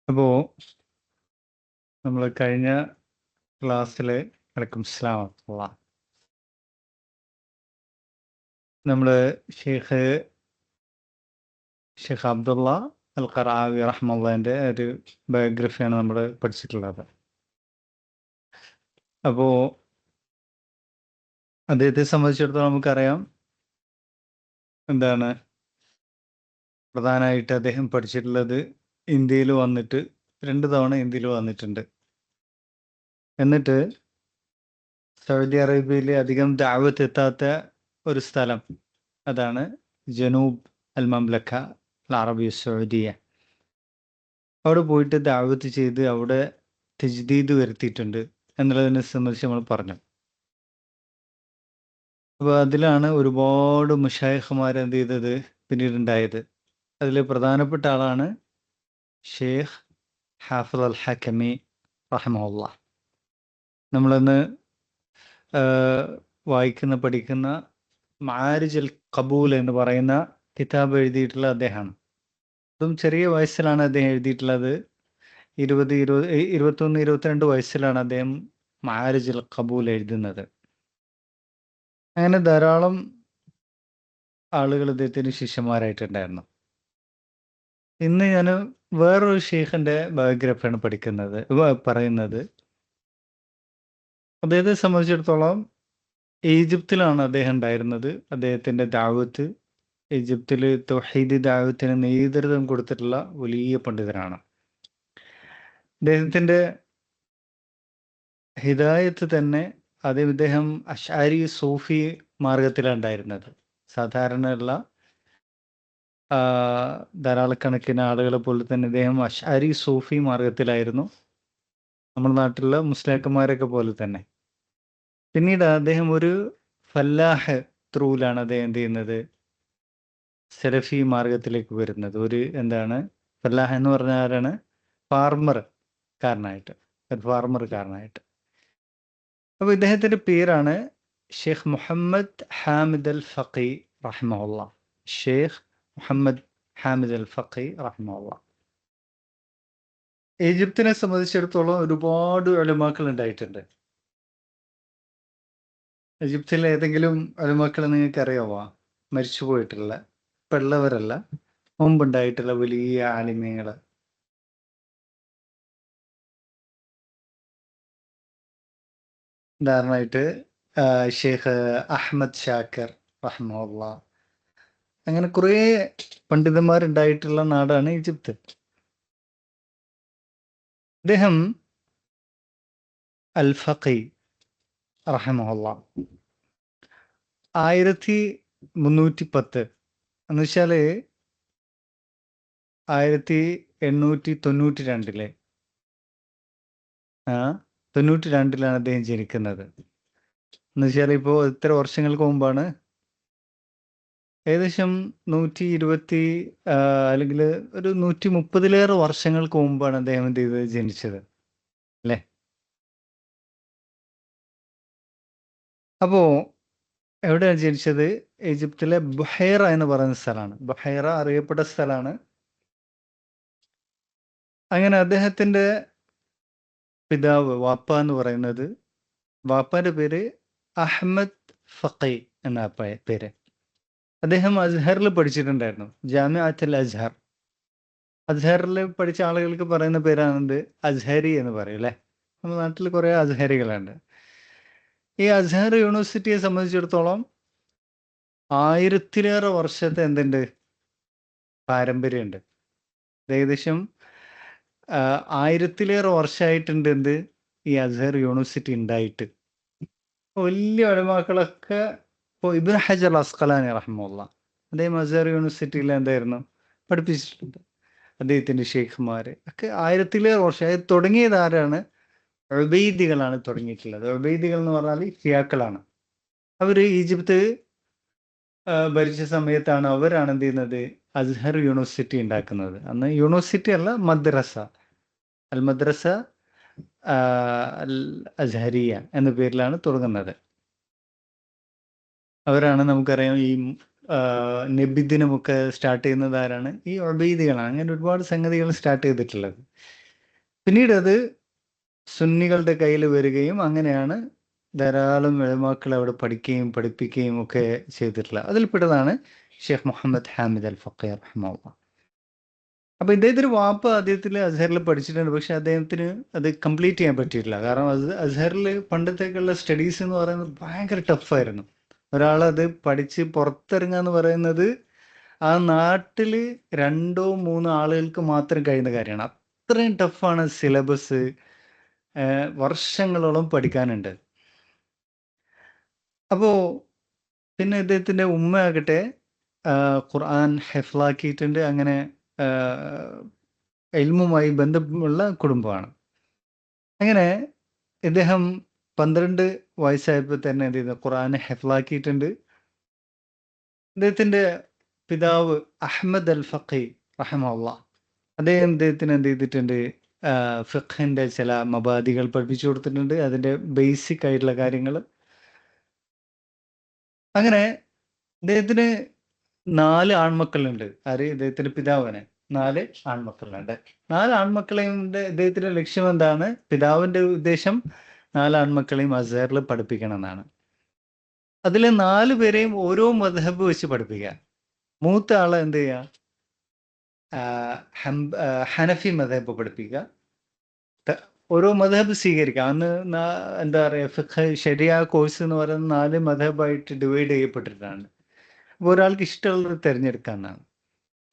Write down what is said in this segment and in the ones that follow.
അപ്പോൾ നമ്മൾ കഴിഞ്ഞ ക്ലാസ്സിൽ വലൈക്കും സ്സലാം വറഹ്മത്തുള്ളാഹ് നമ്മൾ ഷെയ്ഖ് അബ്ദുള്ള അൽ ഖറാവി റഹ്മത്തുള്ളാഹിൻ്റെ ഒരു ബയോഗ്രഫിയാണ് നമ്മൾ പഠിച്ചിട്ടുള്ളത്. അപ്പോൾ അദ്ദേഹത്തെ സംബന്ധിച്ചിടത്തോളം നമുക്കറിയാം എന്താണ് പ്രധാനമായിട്ട് അദ്ദേഹം പഠിച്ചിട്ടുള്ളത് ഇന്ത്യയിൽ വന്നിട്ട് 2 തവണ ഇന്ത്യയിൽ വന്നിട്ടുണ്ട്. എന്നിട്ട് സൗദി അറേബ്യയിൽ അധികം ദഅവത്ത് എത്താത്ത ഒരു സ്ഥലം അതാണ് ജനൂബ് അൽ മംലക്ക അൽ അറബിയ സൗദിയ. അവിടെ പോയിട്ട് ദഅവത്ത് ചെയ്ത് അവിടെ തജ്ദീദ് വരുത്തിയിട്ടുണ്ട് എന്നുള്ളതിനെ സംബന്ധിച്ച് നമ്മൾ പറഞ്ഞു. അപ്പോൾ അതിലാണ് ഒരുപാട് മുശായിഖുമാർ എന്ത് ചെയ്തത് പിന്നീടുണ്ടായത്. അതിൽ പ്രധാനപ്പെട്ട ആളാണ് ഷെയ്ഖ് ഹാഫിദ് അൽ ഹക്കമി റഹ്മഹുല്ലാഹ്. നമ്മളിന്ന് വായിക്കുന്ന പഠിക്കുന്ന മആരിജ് അൽ ഖബൂൽ എന്ന് പറയുന്ന കിതാബ് എഴുതിയിട്ടുള്ള അദ്ദേഹമാണ്. അതും ചെറിയ വയസ്സിലാണ് അദ്ദേഹം എഴുതിയിട്ടുള്ളത്. 21, 22 വയസ്സിലാണ് അദ്ദേഹം മആരിജ് അൽ ഖബൂൽ എഴുതുന്നത്. അങ്ങനെ ധാരാളം ആളുകൾ ഇദ്ദേഹത്തിന് ശിഷ്യന്മാരായിട്ടുണ്ടായിരുന്നു. ഇന്ന് ഞാൻ വേറൊരു ഷെയ്ഖിൻ്റെ ബയോഗ്രഫിയാണ് പറയുന്നത്. അദ്ദേഹത്തെ സംബന്ധിച്ചിടത്തോളം ഈജിപ്തിലാണ് അദ്ദേഹം ഉണ്ടായിരുന്നത്. അദ്ദേഹത്തിൻ്റെ ദഅവത്ത് ഈജിപ്തിൽ തൗഹീദി ദഅവത്തിന് നേതൃത്വം കൊടുത്തിട്ടുള്ള വലിയ പണ്ഡിതനാണ്. അദ്ദേഹത്തിൻ്റെ ഹിദായത്ത് തന്നെ ഇദ്ദേഹം അശ്ആരി സൂഫി മാർഗത്തിലാണ് ഉണ്ടായിരുന്നത്. സാധാരണ ഉള്ള ധാരാളക്കണക്കിന് ആളുകളെ പോലെ തന്നെ ഇദ്ദേഹം അശ്ആരി സൂഫി മാർഗത്തിലായിരുന്നു, നമ്മുടെ നാട്ടിലുള്ള മുസ്ലിയാക്കന്മാരൊക്കെ പോലെ തന്നെ. പിന്നീട് അദ്ദേഹം ഒരു ഫല്ലാഹ് ത്രൂലാണ് അദ്ദേഹം എന്ത് ചെയ്യുന്നത്, സലഫി മാർഗത്തിലേക്ക് വരുന്നത്. ഒരു ഫല്ലാഹ് എന്ന് പറഞ്ഞാൽ ആരാണ്? ഫാർമർക്കാരനായിട്ട്. അപ്പോൾ ഇദ്ദേഹത്തിൻ്റെ പേരാണ് ഷെയ്ഖ് മുഹമ്മദ് ഹാമിദ് അൽ ഫഖി റഹ്മഹുല്ലാഹ്. ഷെയ്ഖ് മുഹമ്മദ് ഹാമിദ് അൽ ഫഖി റഹ്മഹുല്ലാഹ്. ഈജിപ്തിനെ സംബന്ധിച്ചിടത്തോളം ഒരുപാട് ഉലമാക്കൾ ഉണ്ടായിട്ടുണ്ട്. ഈജിപ്തിലെ ഏതെങ്കിലും ഉലമാക്കൾ നിങ്ങൾക്ക് അറിയാമോ? മരിച്ചു പോയിട്ടുള്ള, ഇപ്പം ഉള്ളവരല്ല, മുമ്പുണ്ടായിട്ടുള്ള വലിയ ആലിമ്യങ്ങൾ. ഉദാഹരണമായിട്ട് ഷെയ്ഖ് അഹമ്മദ് ഷാക്കിർ റഹ്മഹുല്ലാഹ്. അങ്ങനെ കുറേ പണ്ഡിതന്മാരുണ്ടായിട്ടുള്ള നാടാണ് ഈജിപ്ത്. അദ്ദേഹം അൽ ഫഖി റഹ്മഹുല്ലാഹ് 1310 എന്ന് വെച്ചാൽ 1892 92-ലാണ് അദ്ദേഹം ജനിക്കുന്നത്. എന്ന് വെച്ചാൽ ഇപ്പോൾ ഇത്ര വർഷങ്ങൾക്ക് മുമ്പാണ്, ഏകദേശം 120 അല്ലെങ്കിൽ ഒരു 130-ലേറെ വർഷങ്ങൾക്ക് മുമ്പാണ് അദ്ദേഹം എന്ത് ചെയ്തത്, ജനിച്ചത് അല്ലേ? അപ്പോൾ എവിടെയാണ് ജനിച്ചത്? ഈജിപ്തിലെ ബുഹൈറ എന്ന് പറയുന്ന സ്ഥലമാണ്. ബുഹൈറ അറിയപ്പെട്ട സ്ഥലമാണ്. അങ്ങനെ അദ്ദേഹത്തിൻ്റെ പിതാവ് വാപ്പ എന്ന് പറയുന്നത്, വാപ്പാൻ്റെ പേര് അഹമ്മദ് ഫഖി എന്ന പേര്. അദ്ദേഹം അസ്ഹറിൽ പഠിച്ചിട്ടുണ്ടായിരുന്നു, ജാമിഅത്തുൽ അസ്ഹർ. അസ്ഹറിൽ പഠിച്ച ആളുകൾക്ക് പറയുന്ന പേരാണെന്ത്? അസ്ഹരി എന്ന് പറയും അല്ലേ? നമ്മുടെ നാട്ടിൽ കുറേ അസ്ഹരികളുണ്ട്. ഈ അസ്ഹർ യൂണിവേഴ്സിറ്റിയെ സംബന്ധിച്ചിടത്തോളം 1000-ലേറെ വർഷത്തെ പാരമ്പര്യമുണ്ട്. ഏകദേശം 1000-ലേറെ വർഷമായിട്ടുണ്ട് ഈ അസ്ഹർ യൂണിവേഴ്സിറ്റി ഉണ്ടായിട്ട്. വലിയ ഉലമാക്കളൊക്കെ ഇപ്പോൾ ഇബ്നു ഹജർ അസ്ഖലാനി റഹ്മത്തുള്ളാഹ് അദ്ദേഹം അസ്ഹർ യൂണിവേഴ്സിറ്റിയിൽ പഠിപ്പിച്ചിട്ടുണ്ട്. അദ്ദേഹത്തിൻ്റെ ഷെയ്ഖുമാർ ഒക്കെ 1000-ലേറെ വർഷമായി. തുടങ്ങിയത് ആരാണ്? ഉബൈദികളാണ് തുടങ്ങിയിട്ടുള്ളത്. ഉബൈദികൾ എന്ന് പറഞ്ഞാൽ ഷിയാക്കളാണ്. അവർ ഈജിപ്ത് ഭരിച്ച സമയത്താണ് അവരാണ് എന്ത് ചെയ്യുന്നത്, അസ്ഹർ യൂണിവേഴ്സിറ്റി ഉണ്ടാക്കുന്നത്. അന്ന് യൂണിവേഴ്സിറ്റി അല്ല, മദ്രസ, അൽ മദ്രസ അൽ അസ്ഹരിയ എന്ന പേരിലാണ് തുടങ്ങുന്നത്. അവരാണ്, നമുക്കറിയാം, ഈ നബിദിനമൊക്കെ സ്റ്റാർട്ട് ചെയ്യുന്നത് ആരാണ്? ഈ ഉബൈദികളാണ്. അങ്ങനെ ഒരുപാട് സംഗതികൾ സ്റ്റാർട്ട് ചെയ്തിട്ടുള്ളത്. പിന്നീട് അത് സുന്നികളുടെ കയ്യിൽ വരികയും അങ്ങനെയാണ് ധാരാളം ഉലമാക്കൾ അവിടെ പഠിക്കുകയും പഠിപ്പിക്കുകയും ഒക്കെ ചെയ്തിട്ടുള്ളത്. അതിൽപ്പെട്ടതാണ് ഷെയ്ഖ് മുഹമ്മദ് ഹാമിദ് അൽ ഫഖീ റഹിമഹുല്ലാ. അപ്പോൾ ഇദ്ദേഹത്തിന് വാപ്പ അദ്ദേഹത്തിൽ അസ്ഹറിൽ പഠിച്ചിട്ടുണ്ട്. പക്ഷെ അദ്ദേഹത്തിന് അത് കംപ്ലീറ്റ് ചെയ്യാൻ പറ്റിയിട്ടില്ല. കാരണം അത് അസ്ഹറിൽ പണ്ടത്തേക്കുള്ള സ്റ്റഡീസ് എന്ന് പറയുന്നത് ഭയങ്കര ടഫായിരുന്നു. ഒരാളത് പഠിച്ച് പുറത്തിറങ്ങുക എന്ന് പറയുന്നത് ആ നാട്ടിൽ 2-3 ആളുകൾക്ക് മാത്രം കഴിയുന്ന കാര്യമാണ്. അത്രയും ടഫാണ് സിലബസ്. വർഷങ്ങളോളം പഠിക്കാനുണ്ട്. അപ്പോൾ പിന്നെ ഇദ്ദേഹത്തിൻ്റെ ഉമ്മയാകട്ടെ ഖുർആൻ ഹെഫ്ലാക്കിയിട്ടുണ്ട്. അങ്ങനെ ഇൽമുമായി ബന്ധമുള്ള കുടുംബമാണ്. അങ്ങനെ ഇദ്ദേഹം 12 വയസ്സായപ്പോൾ തന്നെ എന്ത് ചെയ്തു? ഖുർആൻ ഹെഫ്ലാക്കിയിട്ടുണ്ട്. ഇദ്ദേഹത്തിൻ്റെ പിതാവ് അഹ്മദ് അൽ ഫഖീ റഹിമഹുല്ലാ, ഇദ്ദേഹത്തിന് എന്ത് ചെയ്തിട്ടുണ്ട്? ഫിഖ്ഹിൻ്റെ ചില മബാദികൾ പഠിപ്പിച്ചു കൊടുത്തിട്ടുണ്ട്, അതിൻ്റെ ബേസിക് ആയിട്ടുള്ള കാര്യങ്ങൾ. അങ്ങനെ ഇദ്ദേഹത്തിന് 4 ആൺമക്കളുണ്ട്. ആര്? ഇദ്ദേഹത്തിൻ്റെ പിതാവിന് 4 ആൺമക്കളുണ്ട്. 4 ആൺമക്കളെയും ഇദ്ദേഹത്തിൻ്റെ ലക്ഷ്യം എന്താണ്? പിതാവിൻ്റെ ഉദ്ദേശം 4 ആൺമക്കളെയും അസ്ഹറിൽ പഠിപ്പിക്കണം എന്നാണ്. അതിൽ 4 പേരെയും ഓരോ മദ്ഹബ് വെച്ച് പഠിപ്പിക്കുക. മൂത്ത ആളെ എന്ത് ചെയ്യുക? ഹനഫി മദ്ഹബ് പഠിപ്പിക്കുക. ഓരോ മദ്ഹബ് സ്വീകരിക്കുക. അന്ന് എന്താ പറയുക, ഫിഖ് ശരിയ കോഴ്സ് എന്ന് പറയുന്നത് 4 മദ്ഹബായിട്ട് ഡിവൈഡ് ചെയ്യപ്പെട്ടിട്ടാണ്. അപ്പോൾ ഒരാൾക്ക് ഇഷ്ടമുള്ളത് തിരഞ്ഞെടുക്കാമെന്നാണ്.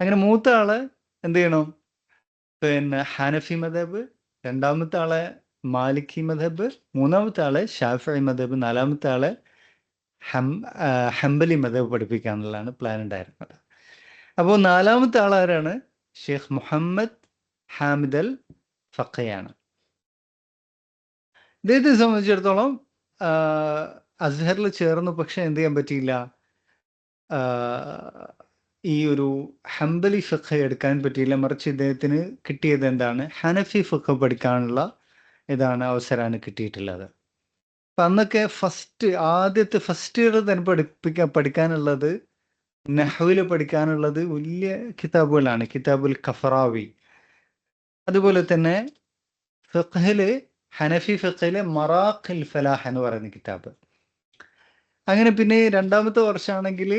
അങ്ങനെ മൂത്ത ആള് എന്ത് ചെയ്യണം? പിന്നെ ഹനഫി മദ്ഹബ്, രണ്ടാമത്തെ ആളെ മാലിക്കി മദ്ഹബ്, മൂന്നാമത്തെ ആളെ ഷാഫിഈ മദ്ഹബ്, നാലാമത്തെ ആളെ ഹംബലി മദ്ഹബ് പഠിപ്പിക്കാന്നുള്ളതാണ് പ്ലാൻ ഉണ്ടായിരുന്നത്. അപ്പോൾ 4ാമത്തെ ആളാരാണ്? ഷെയ്ഖ് മുഹമ്മദ് ഹാമിദ് അൽ ഫഖീയാണ്. ഇദ്ദേഹത്തെ സംബന്ധിച്ചിടത്തോളം അസ്ഹറിൽ ചേർന്നു. പക്ഷെ എന്ത് ചെയ്യാൻ പറ്റിയില്ല? ഈ ഒരു ഹംബലി ഫിഖ് എടുക്കാൻ പറ്റിയില്ല. മറിച്ച് ഇദ്ദേഹത്തിന് കിട്ടിയത് എന്താണ്? ഹനഫി ഫിഖ് പഠിക്കാനുള്ള അവസരമാണ് കിട്ടിയിട്ടുള്ളത്. അപ്പം അന്നൊക്കെ ആദ്യത്തെ ഫസ്റ്റ് ഇയർ തന്നെ പഠിക്കാനുള്ളത്, നഹ്വിൽ പഠിക്കാനുള്ളത് വലിയ കിതാബുകളാണ്. കിതാബുൽ കഫറാവി, അതുപോലെ തന്നെ ഫിഖ്ഹില് ഹനഫി ഫിഖ്ഹിലെ മറാഖിൽ ഫലാഹ് എന്ന് പറയുന്ന കിതാബ്. അങ്ങനെ പിന്നെ 2ാമത്തെ വർഷമാണെങ്കിൽ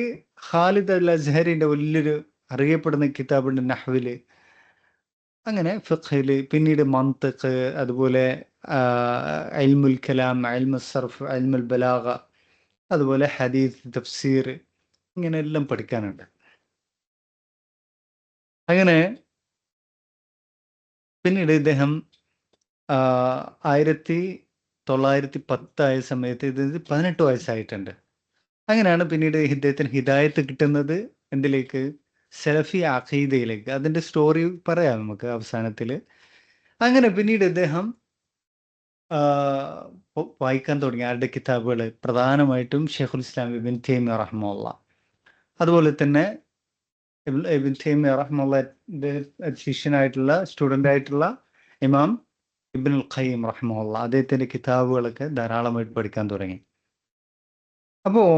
ഖാലിദ് അൽ അസ്ഹരിൻ്റെ വലിയൊരു അറിയപ്പെടുന്ന കിതാബുണ്ട് നഹ്വില്. അങ്ങനെ ഫിഖ്ഹില് പിന്നീട് മന്തിഖ്, അതുപോലെ ഇൽമുൽ കലാം, ഇൽമുൽ സർഫ്, ഇൽമുൽ ബലാഗ, അതുപോലെ ഹദീസ്, തഫ്സീർ, ഇങ്ങനെ എല്ലാം പഠിക്കാനുണ്ട്. അങ്ങനെ പിന്നീട് ഇദ്ദേഹം 1910 ആയ സമയത്ത് ഇത് 18 വയസ്സായിട്ടുണ്ട്. അങ്ങനെയാണ് പിന്നീട് ഇദ്ദേഹത്തിന് ഹിദായത്ത് കിട്ടുന്നത്. എന്തിലേക്ക്? സലഫി അഖീദയിലേക്ക്. അതിൻ്റെ സ്റ്റോറി പറയാം നമുക്ക് അവസാനത്തിൽ. അങ്ങനെ പിന്നീട് ഇദ്ദേഹം വായിക്കാൻ തുടങ്ങി ആരുടെ കിതാബുകൾ? പ്രധാനമായിട്ടും ഷെയ്ഖുൽ ഇസ്ലാം ഇബ്ൻ തൈമിയ്യ റഹിമഹുല്ലാ, അതുപോലെ തന്നെ ഇബ്ൻ തൈമിയ്യ റഹിമഹുല്ലാന്റെ ശിഷ്യനായിട്ടുള്ള സ്റ്റുഡൻ്റ് ആയിട്ടുള്ള ഇമാം ഇബ്നുൽ ഖയ്യിം റഹിമഹുല്ലാ, അദ്ദേഹത്തിൻ്റെ കിതാബുകളൊക്കെ ധാരാളമായിട്ട് പഠിക്കാൻ തുടങ്ങി. അപ്പോൾ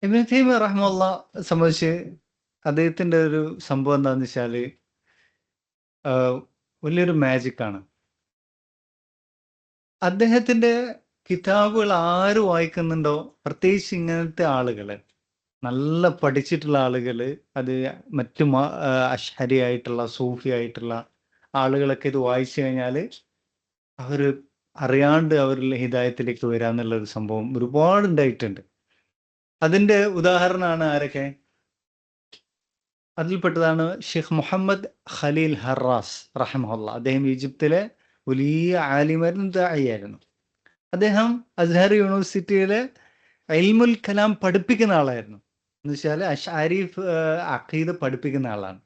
ഇബ്നു തൈമിയ്യ റഹിമഹുല്ലാ സംബന്ധിച്ച് അദ്ദേഹത്തിൻ്റെ ഒരു സംഭവം എന്താണെന്ന് വെച്ചാൽ വലിയൊരു മാജിക്കാണ്. അദ്ദേഹത്തിൻ്റെ കിതാബുകൾ ആര് വായിക്കുന്നുണ്ടോ, പ്രത്യേകിച്ച് ഇങ്ങനത്തെ ആളുകൾ, നല്ല പഠിച്ചിട്ടുള്ള ആളുകൾ, അത് മറ്റു അശ്ഹരി ആയിട്ടുള്ള സൂഫി ആയിട്ടുള്ള ആളുകളൊക്കെ ഇത് വായിച്ചു കഴിഞ്ഞാൽ അവർ അറിയാണ്ട് അവരിൽ ഹിദായത്തിലേക്ക് വരാന്നുള്ളൊരു സംഭവം ഒരുപാട് ഉണ്ടായിട്ടുണ്ട്. അതിൻ്റെ ഉദാഹരണമാണ് ആരൊക്കെ? അതിൽപ്പെട്ടതാണ് ഷെയ്ഖ് മുഹമ്മദ് ഖലീൽ ഹറാസ് റഹിമഹുല്ലാ. അദ്ദേഹം ഈജിപ്തിലെ വലിയ ആലിമായിരുന്നു, ദാഇയായിരുന്നു. അദ്ദേഹം അസ്ഹർ യൂണിവേഴ്സിറ്റിയിലെ ഇൽമുൽ കലാം പഠിപ്പിക്കുന്ന ആളായിരുന്നു. എന്ന് വെച്ചാൽ അശ്അരി അഖീദ പഠിപ്പിക്കുന്ന ആളാണ്.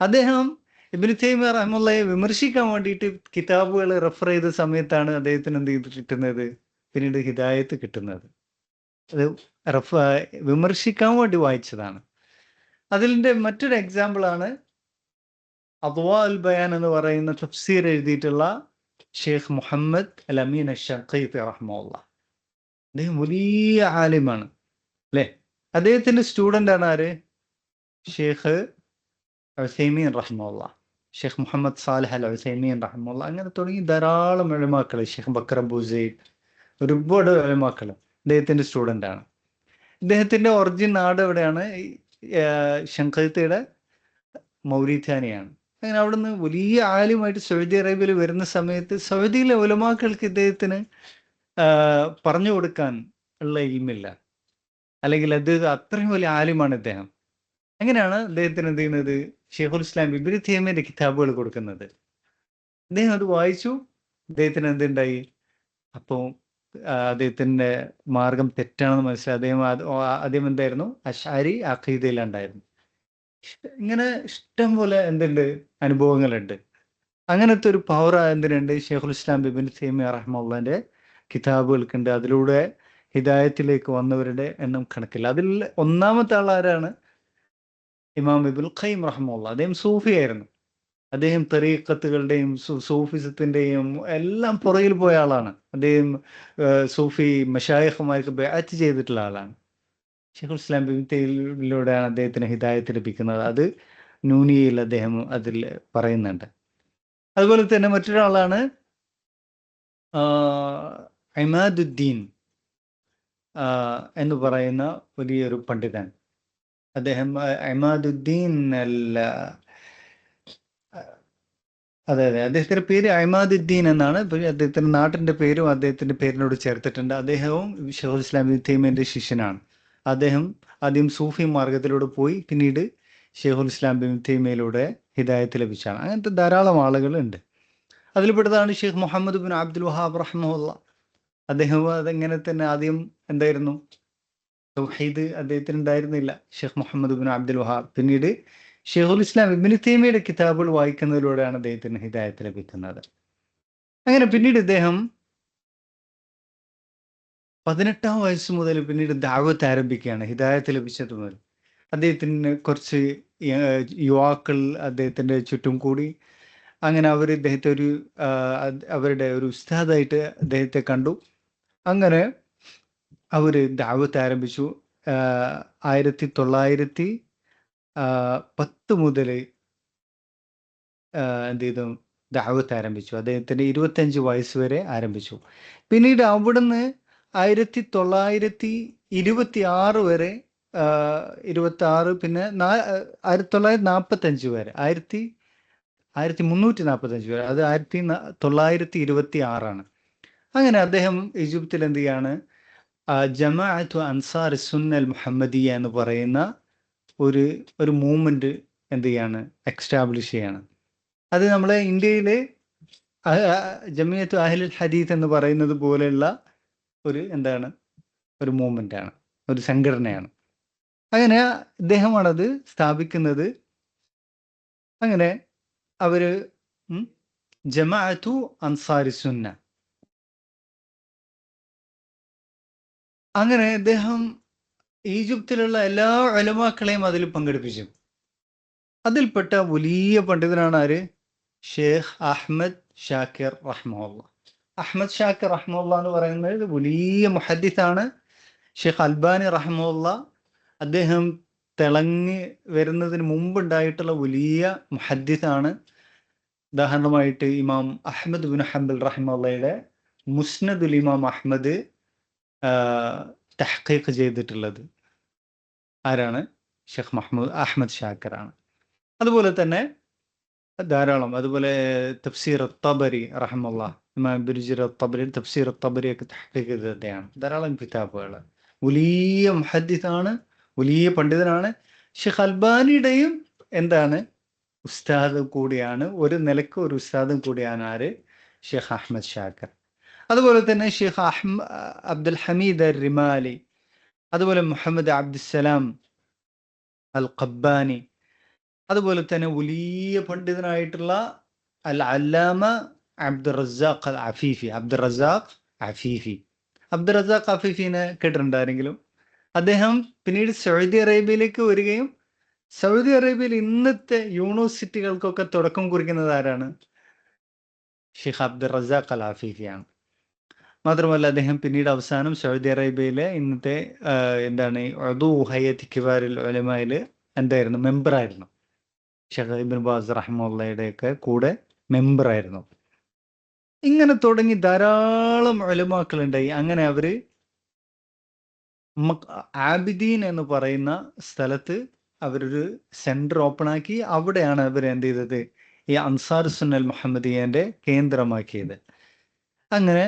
അദ്ദേഹം ഇബ്നു തൈമിയ്യ റഹിമഹുല്ലയെ വിമർശിക്കാൻ വേണ്ടിയിട്ട് കിതാബുകൾ റെഫർ ചെയ്ത സമയത്താണ് അദ്ദേഹത്തിന് എന്ത് ചെയ്ത് കിട്ടുന്നത്? പിന്നീട് ഹിദായത്ത് കിട്ടുന്നത്. അത് വിമർശിക്കാൻ വേണ്ടി വായിച്ചതാണ്. അതിൻ്റെ മറ്റൊരു എക്സാമ്പിളാണ് അദ്വാ അൽ ബയാൻ എന്ന് പറയുന്ന തഫ്സീർ എഴുതിയിട്ടുള്ള ഷെയ്ഖ് മുഹമ്മദ് അൽ അമീൻ അഷ്ശൻഖീത്തി റഹിമഹുല്ലാ. അദ്ദേഹം വലിയ ആലിമാണ് അല്ലേ? അദ്ദേഹത്തിന്റെ സ്റ്റുഡന്റ് ആണ് ആര്? ഷെയ്ഖ് ഉസൈമീൻ റഹിമഹുള്ള, ഷെയ്ഖ് മുഹമ്മദ് സാലിഹ് അൽ ഉസൈമീൻ റഹിമഹുള്ള, അങ്ങനെ തുടങ്ങി ധാരാളം ഉലമാക്കൾ, ഷെയ്ഖ് ബക്കർ അബൂ സെയ്ദ്, ഒരുപാട് ഉലമാക്കൾ അദ്ദേഹത്തിന്റെ സ്റ്റുഡന്റ് ആണ്. ഇദ്ദേഹത്തിന്റെ ഒറിജിൻ നാട് എവിടെയാണ്? ഷങ്കൈത്തയുടെ മൗരീത്താനിയാണ്. അങ്ങനെ അവിടുന്ന് വലിയ ആലിമായിട്ട് സൗദി അറേബ്യയിൽ വരുന്ന സമയത്ത് സൗദിയിലെ ഉലമാക്കൾക്ക് ഇദ്ദേഹത്തിന് പറഞ്ഞു കൊടുക്കാൻ ഉള്ള ഇൽമില്ല, അല്ലെങ്കിൽ അത് അത്രയും വലിയ ആലിമാണ് ഇദ്ദേഹം. അങ്ങനെയാണ് അദ്ദേഹത്തിന് എന്ത് ചെയ്യുന്നത്? ഷെയ്ഖുൽ ഇസ്ലാം ഇബ്നു തൈമിയ്യയുടെ കിതാബുകൾ കൊടുക്കുന്നത്. അദ്ദേഹം അത് വായിച്ചു, അദ്ദേഹത്തിന് എന്തുണ്ടായി? അപ്പോൾ അദ്ദേഹത്തിന്റെ മാർഗം തെറ്റാണെന്ന് മനസ്സിലായി. അദ്ദേഹം എന്തായിരുന്നു? അശ്അരി അഖീദയിലുണ്ടായിരുന്നു. ഇങ്ങനെ ഇഷ്ടം പോലെ എന്തുണ്ട്? അനുഭവങ്ങളുണ്ട്. അങ്ങനത്തെ ഒരു പവർ എന്തിനുണ്ട്? ഷെയ്ഖുൽ ഇസ്ലാം ഇബ്നു തൈമിയ്യ റഹിമഹുള്ളാന്റെ കിതാബുകൾക്കുണ്ട്. അതിലൂടെ ഹിദായത്തിലേക്ക് വന്നവരുടെ എണ്ണം കണക്കില്ല. അതിൽ ഒന്നാമത്തെ ആൾ ആരാണ്? ഇമാം ഇബ്നുൽ ഖയ്യിം റഹിമഹുള്ള. അദ്ദേഹം സൂഫിയായിരുന്നു. അദ്ദേഹം തരീഖത്തുകളുടെയും സൂഫിസത്തിന്റെയും എല്ലാം പുറകിൽ പോയ ആളാണ്. അദ്ദേഹം സൂഫി മശായിഖുമാർക്ക് ബൈഅത്ത് ചെയ്തിട്ടുള്ള ആളാണ്. ഷെയ്ഖുൽ ഇസ്ലാം ഇബ്നു തൈമിയ്യയിലൂടെയാണ് അദ്ദേഹത്തിന് ഹിദായത്ത് ലഭിക്കുന്നത്. അത് നൂനിയയിൽ അദ്ദേഹം അതിൽ പറയുന്നുണ്ട്. അതുപോലെ തന്നെ മറ്റൊരാളാണ് ഇമാദുദ്ദീൻ എന്ന് പറയുന്ന വലിയൊരു പണ്ഡിതൻ. അദ്ദേഹം ഇമാദുദ്ദീൻ അതെ, അദ്ദേഹത്തിന്റെ പേര് ഇമാദുദ്ദീൻ എന്നാണ്. അദ്ദേഹത്തിന്റെ നാട്ടിന്റെ പേരും അദ്ദേഹത്തിന്റെ പേരിനോട് ചേർത്തിട്ടുണ്ട്. അദ്ദേഹവും ഷെയ്ഖുൽ ഇസ്ലാം ഇബ്നു തൈമിയ്യയുടെ ശിഷ്യനാണ്. അദ്ദേഹം ആദ്യം സൂഫി മാർഗത്തിലൂടെ പോയി, പിന്നീട് ഷെയ്ഖുൽ ഇസ്ലാം ഇബ്നു തൈമിയ്യയിലൂടെ ഹിദായത്ത് ലഭിച്ചാണ്. അങ്ങനത്തെ ധാരാളം ആളുകളുണ്ട്. അതിൽപ്പെട്ടതാണ് ഷെയ്ഖ് മുഹമ്മദ് ബിൻ അബ്ദുൽ വഹാബ് റഹിമഹുള്ള. അദ്ദേഹം അതെങ്ങനെ തന്നെ ആദ്യം എന്തായിരുന്നു? തൗഹീദ് അദ്ദേഹത്തിന് ഉണ്ടായിരുന്നില്ല, ഷെയ്ഖ് മുഹമ്മദ് ബിൻ അബ്ദുൽ വഹാബ്. പിന്നീട് ഷെയ്ഖുൽ ഇസ്ലാം ഇബ്നു തൈമിയ്യയുടെ കിതാബുകൾ വായിക്കുന്നതിലൂടെയാണ് അദ്ദേഹത്തിന് ഹിദായത്ത് ലഭിക്കുന്നത്. അങ്ങനെ പിന്നീട് ഇദ്ദേഹം 18-ാം വയസ്സ് മുതൽ പിന്നീട് ദഅവത്ത് ആരംഭിക്കുകയാണ്. ഹിദായത്ത് ലഭിച്ചത് മുതൽ അദ്ദേഹത്തിന് കുറച്ച് യുവാക്കൾ അദ്ദേഹത്തിന്റെ ചുറ്റും കൂടി. അങ്ങനെ അവർ ഇദ്ദേഹത്തെ അവരുടെ ഒരു ഉസ്താദായിട്ട് അദ്ദേഹത്തെ കണ്ടു. അങ്ങനെ അവർ ദഅവത്ത് ആരംഭിച്ചു. 1910 മുതൽ എന്ത് ചെയ്തു? ദഅവത്ത് ആരംഭിച്ചു. അദ്ദേഹത്തിന് 25 വയസ്സ് വരെ ആരംഭിച്ചു. പിന്നീട് അവിടുന്ന് 1926 വരെ 26, പിന്നെ 1945 വരെ 1345 വരെ, അത് 1926 അങ്ങനെ അദ്ദേഹം ഈജിപ്തിൽ എന്ത് ചെയ്യാണ്? ജമാഅത്തു അൻസാർ സുന്നൽ മുഹമ്മദിയ എന്ന് പറയുന്ന ഒരു മൂവ്മെന്റ് എന്ത് ചെയ്യാണ്? എക്സ്റ്റാബ്ലിഷ് ചെയ്യാണ്. അത് നമ്മളെ ഇന്ത്യയിലെ ജമിയത്തു അഹ്ലുൽ ഹദീസ് എന്ന് പറയുന്നത് പോലെയുള്ള ഒരു മൂവ്മെന്റ് ആണ്, ഒരു സംഘടനയാണ്. അങ്ങനെ ഇദ്ദേഹമാണത് സ്ഥാപിക്കുന്നത്. അങ്ങനെ അവര് ജമാഅത്തു അൻസാരി സുന്ന. അങ്ങനെ അദ്ദേഹം ഈജിപ്തിലുള്ള എല്ലാ ഉലമാക്കളെയും അതിൽ പങ്കെടുപ്പിച്ചു. അതിൽപ്പെട്ട വലിയ പണ്ഡിതനാണ് ആര്? ഷെയ്ഖ് അഹ്മദ് ഷാക്കിർ റഹ്മഹുള്ള. അഹ്മദ് ഷാക്കിർ റഹ്മഹുള്ള എന്ന് പറയുന്നത് വലിയ മുഹദ്ദിസാണ്. ഷെയ്ഖ് അൽബാനി റഹ്മഹുള്ള അദ്ദേഹം തിളങ്ങി വരുന്നതിന് മുമ്പുണ്ടായിട്ടുള്ള വലിയ മുഹദ്ദിസാണ്. ഉദാഹരണമായിട്ട് ഇമാം അഹ്മദ് ബിൻ ഹംബൽ റഹിമഹുള്ളയുടെ മുസ്നദുൽ ഇമാം അഹ്മദ് തഹ്ഖീഖ് ചെയ്തിട്ടുള്ളത് ആരാണ്? ഷെയ്ഖ് അഹ്മദ് ഷാക്കിറാണ്. അതുപോലെ തന്നെ ധാരാളം, അതുപോലെ തഫ്സീർ അത്തബരി റഹിമഹുള്ള, ഇമാം ഇബ്നു ജരീർ അത്തബരി തഫ്സീർ അത്തബരി ഒക്കെ തഹ്ഖീഖ് ചെയ്തതാണ്. ധാരാളം കിതാബുകൾ. വലിയ മുഹദ്ദിസാണ്, വലിയ പണ്ഡിതനാണ്. ഷെയ്ഖ് അൽബാനിയുടെയും ഉസ്താദ് കൂടിയാണ്. ഒരു നിലക്ക് ഒരു ഉസ്താദും കൂടിയാണ് ആര്? ഷെയ്ഖ് അഹ്മദ് ഷാക്കിർ. അതുപോലെ തന്നെ ഷെയ്ഖ് അബ്ദുൽ ഹമീദ് അൽ റിമാലി, അതുപോലെ മുഹമ്മദ് അബ്ദുസ്സലാം അൽ ഖബ്ബാനി, അതുപോലെ തന്നെ വലിയ പണ്ഡിതനായിട്ടുള്ള അൽ അല്ലാമ അബ്ദുറസാഖ് അൽ അഫീഫി. അബ്ദുറസാഖ് അഫീഫിനെ കേട്ടിട്ടുണ്ടാരെങ്കിലും? അദ്ദേഹം പിന്നീട് സൗദി അറേബ്യയിലേക്ക് വരികയും സൗദി അറേബ്യയിൽ ഇന്നത്തെ യൂണിവേഴ്സിറ്റികൾക്കൊക്കെ തുടക്കം കുറിക്കുന്നത് ആരാണ്? ഷെയ്ഖ് അബ്ദുറസാഖ് അൽ അഫീഫിയാണ്. മാത്രമല്ല അദ്ദേഹം പിന്നീട് അവസാനം സൗദി അറേബ്യയിലെ ഇന്നത്തെ എന്താണ് ഉദു ഹയ്യത്ത് കിബാറിൽ ഉലമയിൽ എന്തായിരുന്നു, മെമ്പറായിരുന്നു. ഷെയ്ഖ് ഇബ്നു ബാസ് റഹിമഹുള്ളയുടെയൊക്കെ കൂടെ മെമ്പറായിരുന്നു. ഇങ്ങനെ തുടങ്ങി ധാരാളം ഉലമാക്കളുണ്ടായി. അങ്ങനെ അവര് ആബിദീൻ എന്ന് പറയുന്ന സ്ഥലത്ത് അവരൊരു സെന്റർ ഓപ്പൺ ആക്കി. അവിടെയാണ് അവർ എന്ത് ചെയ്തത്, ഈ അൻസാർ സുന്നൽ മുഹമ്മദിയന്റെ കേന്ദ്രമാക്കിയത്. അങ്ങനെ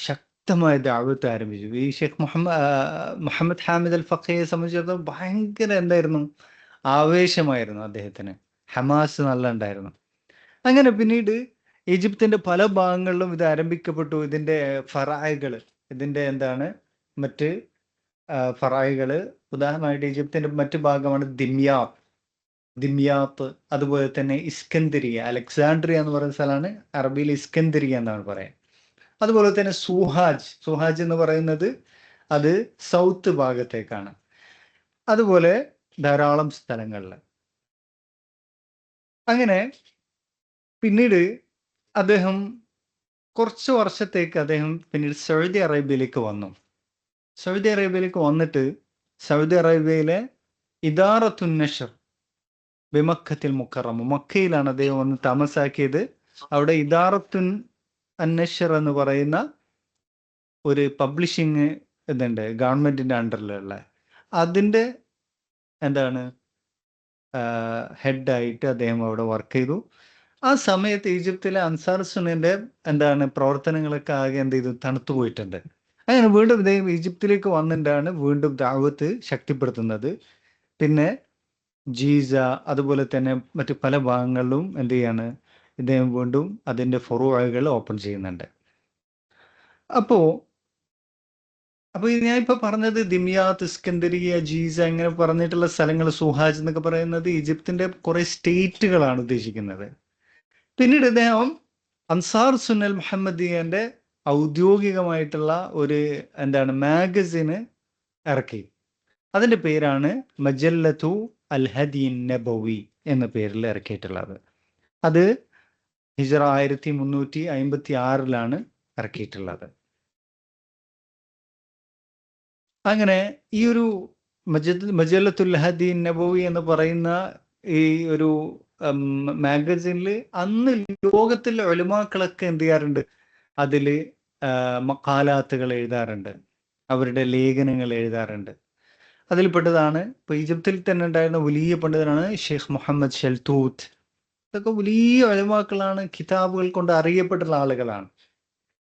ശക്തമായ ദഅവത്ത് ആരംഭിച്ചു. ഈ ഷെയ്ഖ് മുഹമ്മദ് ഹാമിദ് അൽ ഫഖിയെ സംബന്ധിച്ചിടത്തോളം ഭയങ്കര എന്തായിരുന്നു, ആവേശമായിരുന്നു അദ്ദേഹത്തിന്. ഹമാസ് നല്ല ഉണ്ടായിരുന്നു. അങ്ങനെ പിന്നീട് ഈജിപ്തിന്റെ പല ഭാഗങ്ങളിലും ഇത് ആരംഭിക്കപ്പെട്ടു. ഇതിന്റെ ഫറായികള്, ഇതിന്റെ എന്താണ് മറ്റ് ഫറായികള്, ഉദാഹരണമായിട്ട് ഈജിപ്തിന്റെ മറ്റു ഭാഗമാണ് ദിമ്യാത്ത്, അതുപോലെ തന്നെ ഇസ്കന്ദരിയ, അലക്സാണ്ട്രിയ എന്ന് പറയുന്ന സ്ഥലമാണ് അറബിയിൽ ഇസ്കന്ദരിയ എന്നാണ് പറയാം. അതുപോലെ തന്നെ സുഹാജ് എന്ന് പറയുന്നത് അത് സൗത്ത് ഭാഗത്തേക്കാണ്. അതുപോലെ ധാരാളം സ്ഥലങ്ങളിൽ. അങ്ങനെ പിന്നീട് അദ്ദേഹം കുറച്ച് വർഷത്തേക്ക് അദ്ദേഹം പിന്നീട് സൗദി അറേബ്യയിലേക്ക് വന്നു. സൗദി അറേബ്യയിലേക്ക് വന്നിട്ട് സൗദി അറേബ്യയിലെ ഇദാറത്തുൻ നഷർ ബിമക്കത്തിൽ മുക്കറമ, മക്കയിലാണ് അദ്ദേഹം വന്ന് താമസാക്കിയത്. അവിടെ ഇദാറത്തുൻ അന്നഷർ എന്ന് പറയുന്ന ഒരു പബ്ലിഷിങ് ഇതുണ്ട്, ഗവൺമെന്റിന്റെ അണ്ടറിലുള്ള. അതിൻ്റെ എന്താണ് ഹെഡായിട്ട് അദ്ദേഹം അവിടെ വർക്ക് ചെയ്തു. ആ സമയത്ത് ഈജിപ്തിലെ അൻസാർ സുന്നന്റെ എന്താണ് പ്രവർത്തനങ്ങളൊക്കെ ആകെ എന്ത് ചെയ്തു, തണുത്തു പോയിട്ടുണ്ട്. അങ്ങനെ വീണ്ടും ഇദ്ദേഹം ഈജിപ്തിലേക്ക് വന്നിട്ടാണ് വീണ്ടും ദഅവത്ത് ശക്തിപ്പെടുത്തുന്നത്. പിന്നെ ജീസ, അതുപോലെ തന്നെ മറ്റു പല ഭാഗങ്ങളിലും എന്ത് ചെയ്യാണ്, ഇദ്ദേഹം വീണ്ടും അതിൻ്റെ ഫുറൂഅകൾ ഓപ്പൺ ചെയ്യുന്നുണ്ട്. അപ്പോൾ ഞാൻ ഇപ്പോൾ പറഞ്ഞത് ദിമിയാത്ത്, ഇസ്കന്ദരിയ, ജീസ ഇങ്ങനെ പറഞ്ഞിട്ടുള്ള സ്ഥലങ്ങൾ, സുഹാജ് എന്നൊക്കെ പറയുന്നത് ഈജിപ്തിന്റെ കുറെ സ്റ്റേറ്റുകളാണ് ഉദ്ദേശിക്കുന്നത്. പിന്നീട് ഇദ്ദേഹം അൻസാർ സുന്നൽ മുഹമ്മദിയന്റെ ഔദ്യോഗികമായിട്ടുള്ള ഒരു എന്താണ് മാഗസിന് ഇറക്കി. അതിന്റെ പേരാണ് മജല്ലത്തു അൽ ഹദീൻ നബവി എന്ന പേരിൽ ഇറക്കിയിട്ടുള്ളത്. അത് ഹിജ്റ 1356 ഇറക്കിയിട്ടുള്ളത്. അങ്ങനെ ഈ ഒരു മജല്ലത്തുൽ ഹദീൻ നബവി എന്ന് പറയുന്ന ഈ ഒരു മാഗസിനിൽ അന്ന് ലോകത്തിലെ ഉലമാക്കളൊക്കെ എന്ത് ചെയ്യാറുണ്ട്, അതിൽ മക്കാലാത്തുകൾ എഴുതാറുണ്ട്, അവരുടെ ലേഖനങ്ങൾ എഴുതാറുണ്ട്. അതിൽപ്പെട്ടതാണ് ഇപ്പോൾ ഈജിപ്തിൽ തന്നെ ഉണ്ടായിരുന്ന വലിയ പണ്ഡിതനാണ് ഷെയ്ഖ് മുഹമ്മദ് ഷെൽത്തൂത്ത്. ഇതൊക്കെ വലിയ ഉലമാക്കളാണ്, കിതാബുകൾ കൊണ്ട് അറിയപ്പെട്ടുള്ള ആളുകളാണ്.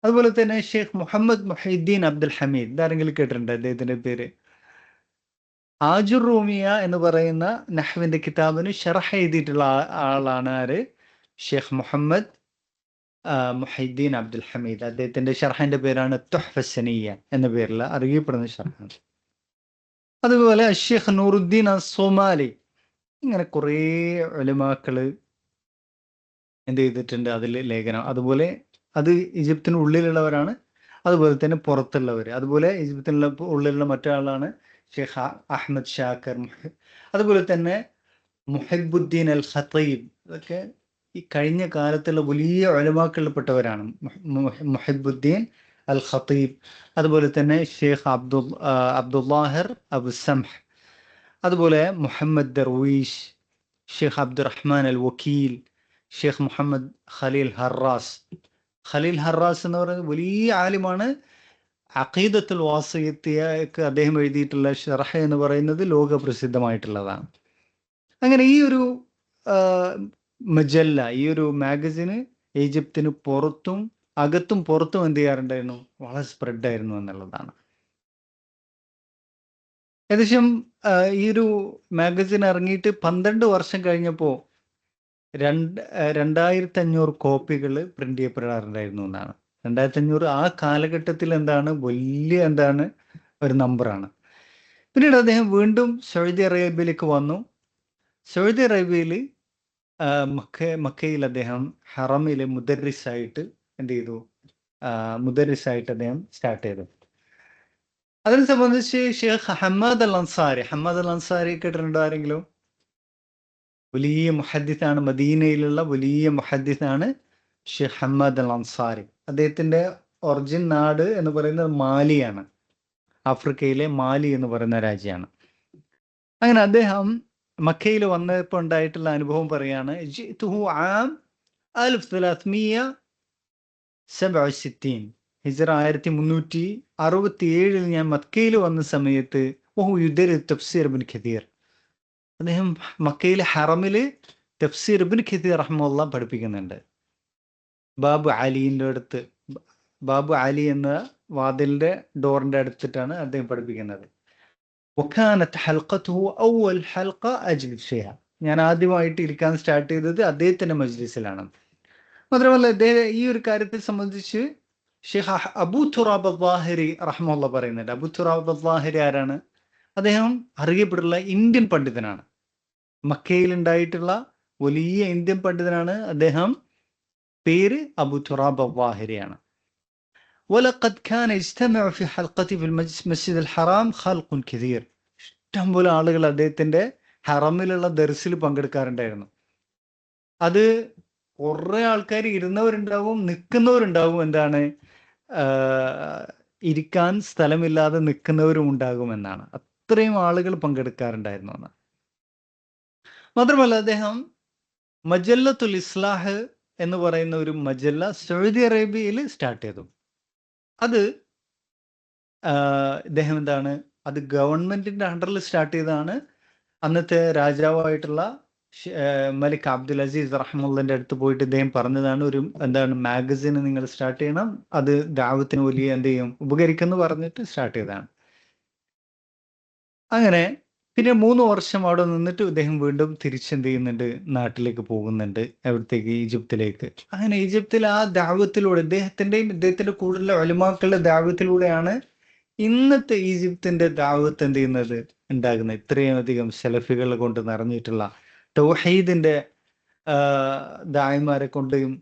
അതുപോലെ തന്നെ ഷെയ്ഖ് മുഹമ്മദ് മുഹീദ്ദീൻ അബ്ദുൽ ഹമീദ്, ഇതാരെങ്കിലും കേട്ടിട്ടുണ്ട് അദ്ദേഹത്തിന്റെ പേര്? ആജുർ റൂമിയ എന്ന് പറയുന്ന നഹ്വിന്റെ കിതാബിന് ഷറഹ് എഴുതിയിട്ടുള്ള ആളാണ് ആര്, ഷെയ്ഖ് മുഹമ്മദ് മുഹീദ്ദീൻ അബ്ദുൽ ഹമീദ്. അദ്ദേഹത്തിന്റെ ഷർഹിന്റെ പേരാണ് തുഹ്ഫസ്സനിയ എന്ന പേരിൽ അറിയപ്പെടുന്ന ഷർഹാണ്. അതുപോലെ ഷെയ്ഖ് നൂറുദ്ദീൻ അസ്സോമാലി, ഇങ്ങനെ കുറേ ഉലമാക്കള് എന്ത് ചെയ്തിട്ടുണ്ട് അതിൽ ലേഖനം. അതുപോലെ അത് ഈജിപ്തിന് ഉള്ളിലുള്ളവരാണ്, അതുപോലെ തന്നെ പുറത്തുള്ളവർ. അതുപോലെ ഈജിപ്തിനുള്ള ഉള്ളിലുള്ള മറ്റൊരാളാണ് ഷെയ്ഖ് അഹമ്മദ് ഷാക്കർ. അതുപോലെ തന്നെ മുഹിബുദ്ദീൻ അൽ ഖത്തീബ്, ഇതൊക്കെ ഈ കഴിഞ്ഞ കാലത്തുള്ള വലിയ ഉലമാക്കളിൽപ്പെട്ടവരാണ്. മുഹിബുദ്ദീൻ അൽ ഖത്തീബ്, അതുപോലെ തന്നെ ഷെയ്ഖ് അബ്ദുല്ലാഹിർ അബു സംഹ്, അതുപോലെ മുഹമ്മദ് ദർവീഷ്, ഷെയ്ഖ് അബ്ദുറഹ്മാൻ അൽ വക്കീൽ, ഷെയ്ഖ് മുഹമ്മദ് ഖലീൽ ഹറാസ് എന്ന് പറയുന്നത് വലിയ ആലിമാണ്. അഖീദത്തുൽ വാസിയത്തിയക്ക് അദ്ദേഹം എഴുതിയിട്ടുള്ള ഷറഹ് എന്ന് പറയുന്നത് ലോക പ്രസിദ്ധമായിട്ടുള്ളതാണ്. അങ്ങനെ ഈ ഒരു മജല്ല, ഈ ഒരു മാഗസിന് ഈജിപ്തിന് പുറത്തും അകത്തും പുറത്തും എന്ത് ചെയ്യാറുണ്ടായിരുന്നു, വളരെ സ്പ്രെഡായിരുന്നു എന്നുള്ളതാണ്. ഏകദേശം ഈ ഒരു മാഗസിൻ ഇറങ്ങിയിട്ട് 12 വർഷം കഴിഞ്ഞപ്പോൾ 2500 കോപ്പികൾ പ്രിന്റ് ചെയ്യപ്പെടാറുണ്ടായിരുന്നു എന്നാണ്. 2500 ആ കാലഘട്ടത്തിൽ എന്താണ് വലിയ എന്താണ് ഒരു നമ്പറാണ്. പിന്നീട് അദ്ദേഹം വീണ്ടും സൗദി അറേബ്യയിലേക്ക് വന്നു. സൗദി അറേബ്യയിൽ മക്കയിൽ അദ്ദേഹം ഹറമിലെ മുദർരിസായിട്ട് എന്ത് ചെയ്തു, മുദർരിസായിട്ട് അദ്ദേഹം സ്റ്റാർട്ട് ചെയ്തു. അതിനെ സംബന്ധിച്ച് ഷെയ്ഖ് ഹമ്മാദ് അൽ അൻസാരി കേട്ടിട്ടുണ്ടോ ആരെങ്കിലും? വലിയ മുഹദ്ദിസാണ്, മദീനയിലുള്ള വലിയ മുഹദ്ദിസാണ് ഷെയ്ഖ് ഹമ്മാദ് അൽ അൻസാരി. അദ്ദേഹത്തിന്റെ ഒറിജിൻ നാട് എന്ന് പറയുന്നത് മാലിയാണ്. ആഫ്രിക്കയിലെ മാലി എന്ന് പറയുന്ന രാജ്യമാണ്. അങ്ങനെ അദ്ദേഹം മക്കയിൽ വന്നപ്പോൾ ഉണ്ടായിട്ടുള്ള അനുഭവം പറയാണ്, ജിഅ്തുഹു ആം 1367 ഹിജ്റ 1367 ഞാൻ മക്കയിൽ വന്ന സമയത്ത് വഹു യുദരി തഫ്സീർ ഇബ്നു കഥീർ, അദ്ദേഹം മക്കയിലെ ഹറമില് തഫ്സീർ ഇബ്നു കഥീർ റഹ്മത്തുള്ളാഹി പഠിപ്പിക്കുന്നുണ്ട്. ബാബു അലിന്റെ അടുത്ത്, ബാബു അലി എന്ന വാതിലിന്റെ ഡോറിന്റെ അടുത്തിട്ടാണ് അദ്ദേഹം പഠിപ്പിക്കുന്നത്. വകാനത്ത് ഹൽഖതുഹു അവൽ ഹൽഖ അജ്ലിസ് ഫിഹാ, ഞാൻ ആദ്യമായിട്ട് ഇരിക്കാൻ സ്റ്റാർട്ട് ചെയ്തത് അദ്ദേഹത്തിന്റെ മജ്ലിസിലാണ്. മാത്രമല്ല ഈ ഒരു കാര്യത്തെ സംബന്ധിച്ച് ഷെയ്ഖ് അബൂ തുറാബ് അൽ-ളാഹിരി റഹ്മത്തുള്ളാഹി പറയുന്നുണ്ട്. അബൂ തുറാബ് അൽ-ളാഹിരി ആരാണ്? അദ്ദേഹം അറിയപ്പെട്ടുള്ള ഇന്ത്യൻ പണ്ഡിതനാണ്. മക്കയിൽ ഉണ്ടായിട്ടുള്ള വലിയ ഇന്ത്യൻ പണ്ഡിതനാണ് അദ്ദേഹം. പേര് അബൂ തുറാബ് അൽ-ളാഹിരിയാണ്. വലഖദ് കാന യജ്തമഉ ഫി ഹൽഖതി ഫിൽ മസ്ജിദ് അൽ ഹറാം ഖൽഖുൻ കഥീർ, ഇഷ്ടംപോലെ ആളുകൾ അദ്ദേഹത്തിന്റെ ഹറമിലുള്ള ദർസിൽ പങ്കെടുക്കാറുണ്ടായിരുന്നു. അത് കുറെ ആൾക്കാർ ഇരുന്നവരുണ്ടാവും, നിൽക്കുന്നവരുണ്ടാവും, എന്താണ് ഇരിക്കാൻ സ്ഥലമില്ലാതെ നിൽക്കുന്നവരും ഉണ്ടാകുമെന്നാണ്. അത്രയും ആളുകൾ പങ്കെടുക്കാറുണ്ടായിരുന്നു എന്ന്. മാത്രമല്ല അദ്ദേഹം മജല്ലത്തുൽ ഇസ്ലാഹ് എന്ന് പറയുന്ന ഒരു മജല്ല സൗദി അറേബ്യയിൽ സ്റ്റാർട്ട് ചെയ്തു. അത് ഇദ്ദേഹം എന്താണ്, അത് ഗവൺമെന്റിന്റെ അണ്ടറിൽ സ്റ്റാർട്ട് ചെയ്തതാണ്. അന്നത്തെ രാജാവായിട്ടുള്ള മലിക് അബ്ദുൽ അസീസ് റഹ്മുള്ളന്റെ അടുത്ത് പോയിട്ട് ഇദ്ദേഹം പറഞ്ഞതാണ്, ഒരു എന്താണ് മാഗസിൻ നിങ്ങൾ സ്റ്റാർട്ട് ചെയ്യണം, അത് ദഅവത്തിന് വലിയ എന്ത് ചെയ്യും ഉപകരിക്കുന്നു പറഞ്ഞിട്ട് സ്റ്റാർട്ട് ചെയ്തതാണ്. അങ്ങനെ പിന്നെ 3 വർഷം അവിടെ നിന്നിട്ട് ഇദ്ദേഹം വീണ്ടും തിരിച്ചെന്ത് ചെയ്യുന്നുണ്ട്, നാട്ടിലേക്ക് പോകുന്നുണ്ട്. എവിടത്തേക്ക്? ഈജിപ്തിലേക്ക്. അങ്ങനെ ഈജിപ്തിൽ ആ ദഅവത്തിലൂടെ ഇദ്ദേഹത്തിന്റെ കൂടുതൽ ഉലമാക്കളുടെ ദഅവത്തിലൂടെയാണ് ഇന്നത്തെ ഈജിപ്തിന്റെ ദഅവത്ത് എന്ത് ചെയ്യുന്നത് ഉണ്ടാകുന്നത്. ഇത്രയും അധികം സലഫികളെ കൊണ്ട് നിറഞ്ഞിട്ടുള്ള തൗഹീദിന്റെ ദായിമാരെ കൊണ്ടും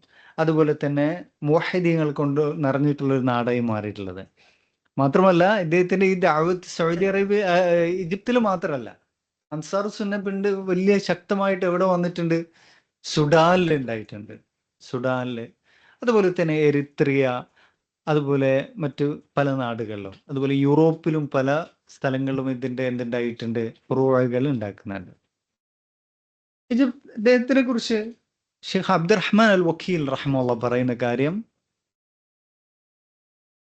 അതുപോലെ തന്നെ മുവഹിദീങ്ങൾ കൊണ്ട് നിറഞ്ഞിട്ടുള്ള ഒരു നാടായി മാറിയിട്ടുള്ളത്. മാത്രമല്ല ഇദ്ദേഹത്തിന്റെ ഈ ദഅവത്ത് സൗദി അറേബ്യ, ഈജിപ്തിൽ മാത്രമല്ല, അൻസാർ സുന്ന പിണ്ട് വലിയ ശക്തമായിട്ട് എവിടെ വന്നിട്ടുണ്ട്? സുഡാനിൽ ഉണ്ടായിട്ടുണ്ട്. സുഡാനില്, അതുപോലെ തന്നെ എരിത്രിയ, അതുപോലെ മറ്റു പല നാടുകളിലും, അതുപോലെ യൂറോപ്പിലും പല സ്ഥലങ്ങളിലും ഇതിന്റെ എന്തുണ്ടായിട്ടുണ്ട്, ഫുറൂഅകൾ ഉണ്ടാക്കുന്നുണ്ട്. ഇദ്ദേഹത്തിനെ കുറിച്ച് ഷെയ്ഖ് അബ്ദുറഹ്മാൻ അൽ വക്കീൽ റഹ്മത്തുള്ളാഹി പറയുന്ന കാര്യം,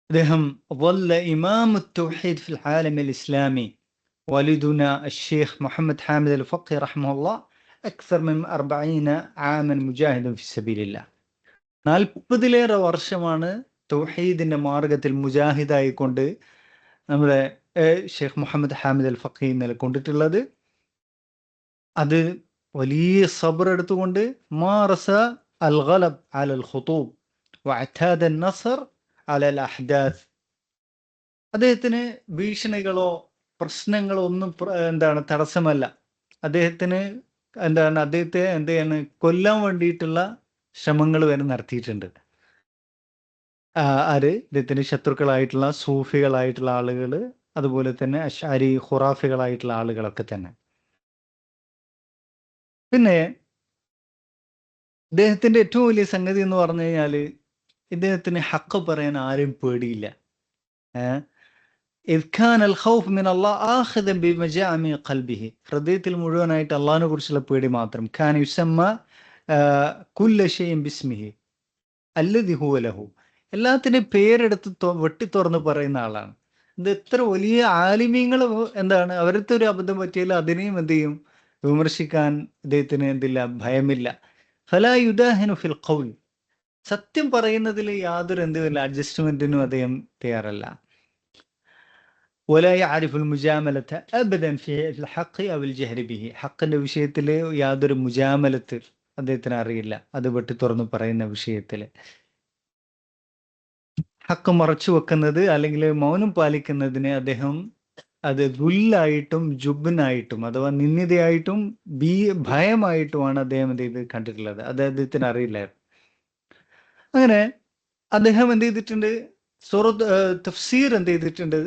അദ്ദേഹം വല്ല ഇമാമു തൗഹീദ് ഫിൽ ആലം അൽ ഇസ്ലാമി വലിദുന അഷ്ശൈഖ് മുഹമ്മദ് ഹാമിദ് അൽ ഫഖി റഹ്മത്തുള്ളാഹി അക്സർ മിൻ 40 ആമൻ മുജാഹിദൻ ഫി സബീലില്ലാഹ്, 40-ലേറെ വർഷമാണ് തൗഹീദിന്റെ മാർഗത്തിൽ മുജാഹിദായിക്കൊണ്ട് നമ്മുടെ ഷെയ്ഖ് മുഹമ്മദ് ഹാമിദ് അൽ ഫഖി നിലകൊണ്ടിട്ടുള്ളത്. അത് വലിയ സബ്ർ എടുത്തുകൊണ്ട് മാറസ അൽ ഗലബ് അലൽ ഖുതൂബ് വഅതാദ അൻ-നസ്ർ അലൽ അഹ്ദാസ്, അദ്ദേഹത്തിന് ഭീഷണികളോ പ്രശ്നങ്ങളോ ഒന്നും എന്താണ് തടസ്സമല്ല. അദ്ദേഹത്തിന് എന്താണ്, അദ്ദേഹത്തെ എന്താണ് കൊല്ലാൻ വേണ്ടിയിട്ടുള്ള ശ്രമങ്ങൾ വരെ നടത്തിയിട്ടുണ്ട്. ഇദ്ദേഹത്തിന് ശത്രുക്കളായിട്ടുള്ള സൂഫികളായിട്ടുള്ള ആളുകൾ, അതുപോലെ തന്നെ അശ്അരി ഖുറാഫികളായിട്ടുള്ള ആളുകളൊക്കെ തന്നെ. പിന്നെ ഇദ്ദേഹത്തിന്റെ ഏറ്റവും വലിയ സംഗതി എന്ന് പറഞ്ഞു കഴിഞ്ഞാൽ ഇദ്ദേഹത്തിന് ഹഖ് പറയാൻ ആരും പേടിയില്ല. ഹൃദയത്തിൽ മുഴുവനായിട്ട് അള്ളാഹിനെ കുറിച്ചുള്ള പേടി മാത്രം. ഖാൻ യുസമ്മ കുല്ല ഷൈഇൻ ബിസ്മിഹി അല്ലദി ഹുവ ലഹു, എല്ലാത്തിൻ്റെയും പേരെടുത്ത് വെട്ടി തുറന്ന് പറയുന്ന ആളാണ്. ഇത് എത്ര വലിയ ആലിമീങ്ങൾ എന്താണ്, അവരത്തെ ഒരു അബദ്ധം പറ്റിയാൽ അതിനെയും എന്ത് ചെയ്യും, വിമർശിക്കാൻ ഇദ്ദേഹത്തിന് എന്തില്ല, ഭയമില്ല. ഫലാ യുദാഹിനു ഫിൽ ഖൗൽ, സത്യം പറയുന്നതിൽ യാതൊരു എന്തുമില്ല, അഡ്ജസ്റ്റ്മെന്റിനും അദ്ദേഹം തയ്യാറല്ല. വലാ യഅരിഫുൽ മുജാമലത അബദൻ ഫിൽ ഹഖ് അവൽ ജഹ്രി ബിഹി, ഹഖിന്റെ വിഷയത്തിൽ യാതൊരു മുജാമലത്ത് അദ്ദേഹത്തിന് അറിയില്ല, അത് വെട്ടി തുറന്ന് പറയുന്ന വിഷയത്തിൽ. ഹക്ക് മറച്ചു വെക്കുന്നത് അല്ലെങ്കിൽ മൗനം പാലിക്കുന്നതിനെ അദ്ദേഹം അത് ഗുല്ലായിട്ടും ജുബ്നായിട്ടും അഥവാ നിന്ദ്യതയായിട്ടും ഭയമായിട്ടുമാണ് അദ്ദേഹം എന്ത് ചെയ്ത് കണ്ടിട്ടുള്ളത്. അത് അദ്ദേഹത്തിന് അറിയില്ലായിരുന്നു. അങ്ങനെ അദ്ദേഹം എന്ത് ചെയ്തിട്ടുണ്ട്, സൂറത്ത് തഫ്സീർ എന്ത് ചെയ്തിട്ടുണ്ട്,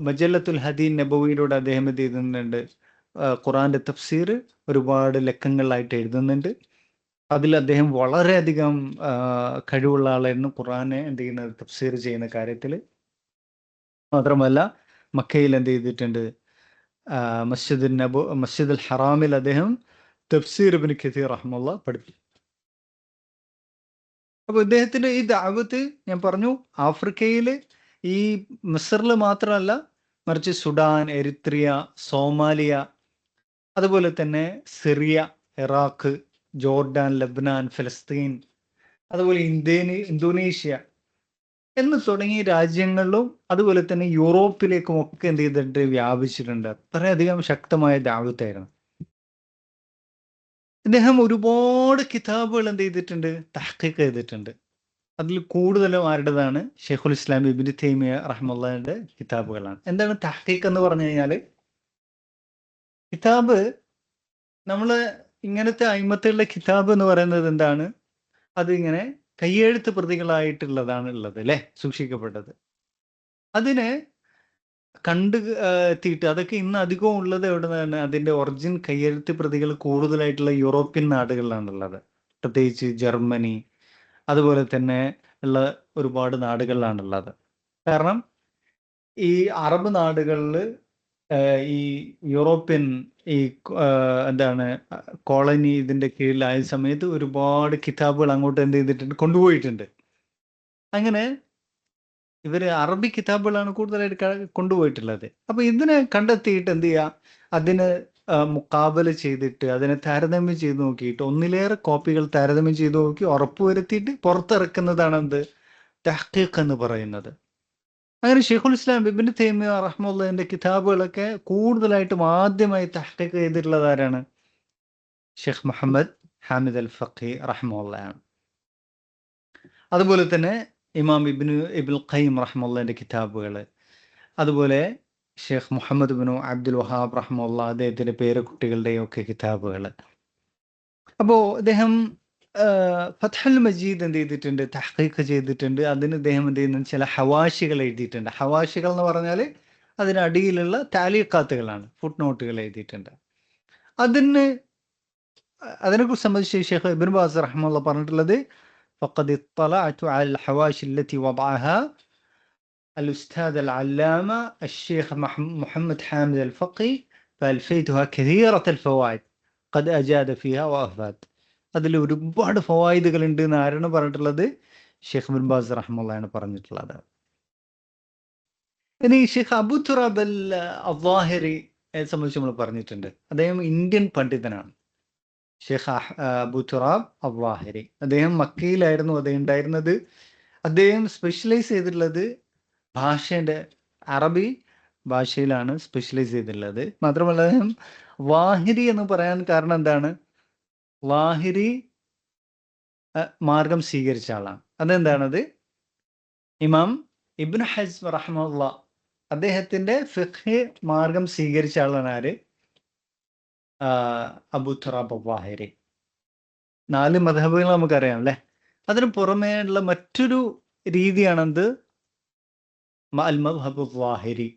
മജല്ലത്തുൽ ഹദീൻ നബവിയിലൂടെ അദ്ദേഹം എന്ത് ചെയ്യുന്നുണ്ട്, ഖുറാന്റെ തഫ്സീർ ഒരുപാട് ലക്കങ്ങളിലായിട്ട് എഴുതുന്നുണ്ട്. അതിൽ അദ്ദേഹം വളരെയധികം കഴിവുള്ള ആളായിരുന്നു ഖുർആനെ എന്ത് ചെയ്യുന്നത് തഫ്സീർ ചെയ്യുന്ന കാര്യത്തിൽ. മാത്രമല്ല മക്കയിൽ എന്ത് ചെയ്തിട്ടുണ്ട്, മസ്ജിദുൽ ഹറാമിൽ അദ്ദേഹം തഫ്സീർ ഇബ്നു കസീർ റഹ്മത്തുള്ളാഹി പഠിപ്പിച്ചു. അപ്പോൾ ഇദ്ദേഹത്തിന്റെ ഈ ദഅവത്ത് ഞാൻ പറഞ്ഞു ആഫ്രിക്കയിൽ ഈ മിസ്റിൽ മാത്രമല്ല, മറിച്ച് സുഡാൻ, എരിത്രിയ, സോമാലിയ, അതുപോലെ തന്നെ സിറിയ, ഇറാഖ്, ജോർഡാൻ, ലബ്നാൻ, ഫലസ്തീൻ, അതുപോലെ ഇന്തോനേഷ്യ എന്ന് തുടങ്ങിയ രാജ്യങ്ങളിലും അതുപോലെ തന്നെ യൂറോപ്പിലേക്കും ഒക്കെ എന്ത് ചെയ്തിട്ട് വ്യാപിച്ചിട്ടുണ്ട്. അത്രയധികം ശക്തമായ ദഅവത്തായിരുന്നു. ഇദ്ദേഹം ഒരുപാട് കിതാബുകൾ എന്ത് ചെയ്തിട്ടുണ്ട്, തഹ്ഖീഖ് ചെയ്തിട്ടുണ്ട്. അതിൽ കൂടുതലും ആരുടേതാണ്, ഷെയ്ഖുൽ ഇസ്ലാം ഇബ്നു തൈമിയ റഹ്മത്തുള്ളാഹിയുടെ കിതാബുകളാണ്. എന്താണ് തഹ്ഖീഖ് എന്ന് പറഞ്ഞു കഴിഞ്ഞാൽ, കിതാബ് നമ്മൾ ഇങ്ങനത്തെ അയിമത്തുള്ള കിതാബ് എന്ന് പറയുന്നത് എന്താണ്, അത് ഇങ്ങനെ കയ്യെഴുത്ത് പ്രതികളായിട്ടുള്ളതാണ് ഉള്ളത് അല്ലേ, സൂക്ഷിക്കപ്പെട്ടത്. അതിനെ കണ്ട് എത്തിയിട്ട് അതൊക്കെ ഇന്ന് അധികവും ഉള്ളത് എവിടെ നിന്നാണ്, അതിൻ്റെ ഒറിജിൻ കയ്യെഴുത്ത് പ്രതികൾ കൂടുതലായിട്ടുള്ള യൂറോപ്യൻ നാടുകളിലാണുള്ളത്, പ്രത്യേകിച്ച് ജർമ്മനി അതുപോലെ തന്നെ ഉള്ള ഒരുപാട് നാടുകളിലാണുള്ളത്. കാരണം ഈ അറബ് നാടുകളിൽ ഈ യൂറോപ്യൻ ഈ എന്താണ് കോളനി ഇതിൻ്റെ കീഴിലായ സമയത്ത് ഒരുപാട് കിതാബുകൾ അങ്ങോട്ട് എന്ത് ചെയ്തിട്ടുണ്ട്, കൊണ്ടുപോയിട്ടുണ്ട്. അങ്ങനെ ഇവർ അറബി കിതാബുകളാണ് കൂടുതലായിട്ട് കൊണ്ടുപോയിട്ടുള്ളത്. അപ്പോൾ ഇതിനെ കണ്ടെത്തിയിട്ട് എന്ത് ചെയ്യുക, അതിന് മുക്കാബല ചെയ്തിട്ട് അതിനെ താരതമ്യം ചെയ്ത് നോക്കിയിട്ട് ഒന്നിലേറെ കോപ്പികൾ താരതമ്യം ചെയ്ത് നോക്കി ഉറപ്പുവരുത്തിയിട്ട് പുറത്തിറക്കുന്നതാണ് എന്ത്, തഹ്ഖീഖ് എന്ന് പറയുന്നത്. അങ്ങനെ ഷെയ്ഖുൽ ഇസ്ലാം ഇബ്നു തൈമിയ റഹ്മത്തുള്ളാഹിന്റെ കിതാബുകളൊക്കെ കൂടുതലായിട്ടും ആദ്യമായി തഹ്ഖീഖ് ചെയ്തിട്ടുള്ളത് ആരാണ്, ഷെയ്ഖ് മുഹമ്മദ് ഹാമിദ് അൽ ഫഖി റഹ്മത്തുള്ളാഹിയാണ്. അതുപോലെ തന്നെ ഇമാം ഇബ്നുൽ ഖയ്യിം റഹ്മത്തുള്ളാഹിന്റെ കിതാബുകൾ, അതുപോലെ ഷെയ്ഖ് മുഹമ്മദ് ബിനു അബ്ദുൽ വഹാബ് റഹ്മത്തുള്ളാഹി അദ്ദേഹത്തിൻ്റെ പേരക്കുട്ടികളുടെയും ഒക്കെ കിതാബുകൾ. അപ്പോൾ അദ്ദേഹം ഫത്ഹുൽ മജീദ് എന്ത് ചെയ്തിട്ടുണ്ട്, തഹ്ഖീഖ് ചെയ്തിട്ടുണ്ട്. അതിന് അദ്ദേഹം എന്ത് ചെയ്യുന്നത്, ചില ഹവാഷികൾ എഴുതിയിട്ടുണ്ട്. ഹവാഷികൾ എന്ന് പറഞ്ഞാൽ അതിനടിയിലുള്ള താലീഖാത്തുകളാണ്, ഫുട് നോട്ടുകൾ എഴുതിയിട്ടുണ്ട്. അതിനെക്കുറിച്ച് സംബന്ധിച്ച് ഷെയ്ഖ് ഇബ്നു ബാസ് റഹ്മത്തുള്ളാഹി പറഞ്ഞിട്ടുള്ളത്, ഫഖദ് ഇത്തലഅതു അലൽ ഹവാഷി അല്ലതി വദഅഹാ الأستاذ العلامة الشيخ محمد حامد الفقي فألفيتها كثيرة الفوائد قد أجاد فيها وأفاد. അതിൽ ഒരുപാട് ഫവായിദുകൾ ഉണ്ട് എന്ന് ആരാണ് പറഞ്ഞിട്ടുള്ളത്, ഷെയ്ഖ് ഇബ്നു ബാസ് റഹ്മത്തുള്ളാഹിയാണ് പറഞ്ഞിട്ടുള്ളത്. ഇനി ഷെയ്ഖ് അബൂ തുറാബ് അൽ-ളാഹിരിയെ സംബന്ധിച്ച് നമ്മൾ പറഞ്ഞിട്ടുണ്ട്. അദ്ദേഹം ഇന്ത്യൻ പണ്ഡിതനാണ്. ഷെയ്ഖ് അബൂ തുറാബ് അൽ-ളാഹിരി അദ്ദേഹം മക്കയിലായിരുന്നു അദ്ദേഹം ഉണ്ടായിരുന്നത്. അദ്ദേഹം സ്പെഷ്യലൈസ് ചെയ്തിട്ടുള്ളത് ഭാഷേൻ്റെ അറബി ഭാഷയിലാണ് സ്പെഷ്യലൈസ് ചെയ്തിട്ടുള്ളത്. മാത്രമല്ല അദ്ദേഹം ളാഹിരി എന്ന് പറയാൻ കാരണം എന്താണ്, ളാഹിരി മാർഗം സ്വീകരിച്ച ആളാണ്. അതെന്താണത്, ഇമാം ഇബ്നു ഹസ്ം റഹ്മത്തുള്ളാഹി അദ്ദേഹത്തിൻ്റെ ഫിഖ് മാർഗം സ്വീകരിച്ച ആളാണ് ആര്, അബൂ തുറാബ് അൽ-ളാഹിരി. 4 മദ്ഹബുകൾ നമുക്കറിയാം അല്ലേ. അതിന് പുറമേ ഉള്ള മറ്റൊരു രീതിയാണെന്ത്, അൽ മദ്ഹബ് അൽ-ളാഹിരി.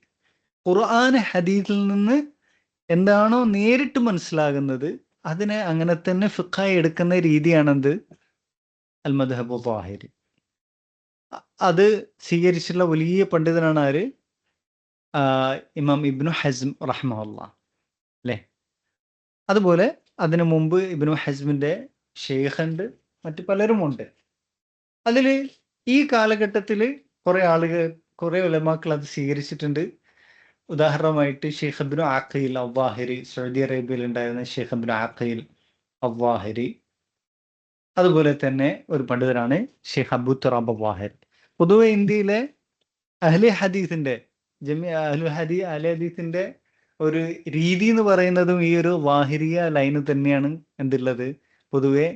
ഖുർആൻ ഹദീസിൽ നിന്ന് എന്താണോ നേരിട്ട് മനസ്സിലാകുന്നത് അതിനെ അങ്ങനെ തന്നെ ഫിഖായി എടുക്കുന്ന രീതിയാണെന്ത്, അൽ മദ്ഹബ് അൽ-ളാഹിരി. അത് സ്വീകരിച്ചിട്ടുള്ള വലിയ പണ്ഡിതനാണ് ആര്, ഇമാം ഇബ്നു ഹസ്ം റഹ്മത്തുള്ളാഹി അല്ലേ. അതുപോലെ അതിനു മുമ്പ് ഇബ്നു ഹസ്മിൻ്റെ ഷെയ്ഖുണ്ട്, മറ്റു പലരുമുണ്ട്. അതിൽ ഈ കാലഘട്ടത്തിൽ കുറേ ഉലമാക്കൾ അത് സ്വീകരിച്ചിട്ടുണ്ട്. ഉദാഹരണമായിട്ട് ഷെയ്ഖ് ഇബ്നു അഖീൽ അൽ-ളാഹിരി, സൗദി അറേബ്യയിൽ ഉണ്ടായിരുന്ന ഷെയ്ഖ് ഇബ്നു അഖീൽ അൽ-ളാഹിരി. അതുപോലെ തന്നെ ഒരു പണ്ഡിതനാണ് ഷെയ്ഖ് അബൂ തുറാബ് അൽ-ളാഹിരി. പൊതുവെ ഇന്ത്യയിലെ അഹ്ലെ ഹദീസിൻ്റെ ഹദീസിൻ്റെ ഒരു രീതി എന്ന് പറയുന്നതും ഈ ഒരു ളാഹിരിയ ലൈന് തന്നെയാണ് എന്തുള്ളത്, പൊതുവെ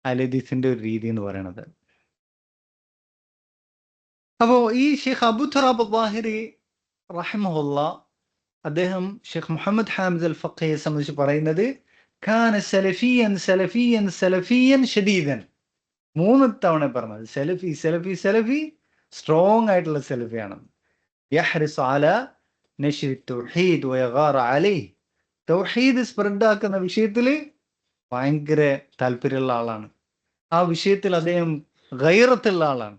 അഹ്ലെ ഹദീസിൻ്റെ ഒരു രീതി എന്ന് പറയുന്നത്. അപ്പോൾ ഈ ഷെയ്ഖ് അബൂ തുറാബ് അൽ-ളാഹിരി റഹിമഹുല്ലാ അദ്ദേഹം ഷെയ്ഖ് മുഹമ്മദ് ഹാമിദ് അൽ ഫഖിയെ സംബന്ധിച്ച് പറയുന്നത്, കാന സലഫിയൻ സലഫിയൻ സലഫിയൻ ഷദീദൻ. 3 തവണ പറഞ്ഞത് സലഫി സലഫി സലഫി, സ്ട്രോങ് ആയിട്ടുള്ള സലഫിയാണ്. യഹ്റിസു അലാ നശ്രി തൗഹീദ് വയഗാറ അലൈഹി, തൗഹീദ് സ്പ്രെഡ് ആക്കുന്ന വിഷയത്തിൽ ഭയങ്കര താല്പര്യമുള്ള ആളാണ്. ആ വിഷയത്തിൽ അദ്ദേഹം ഗൈറത്തുള്ള ആളാണ്.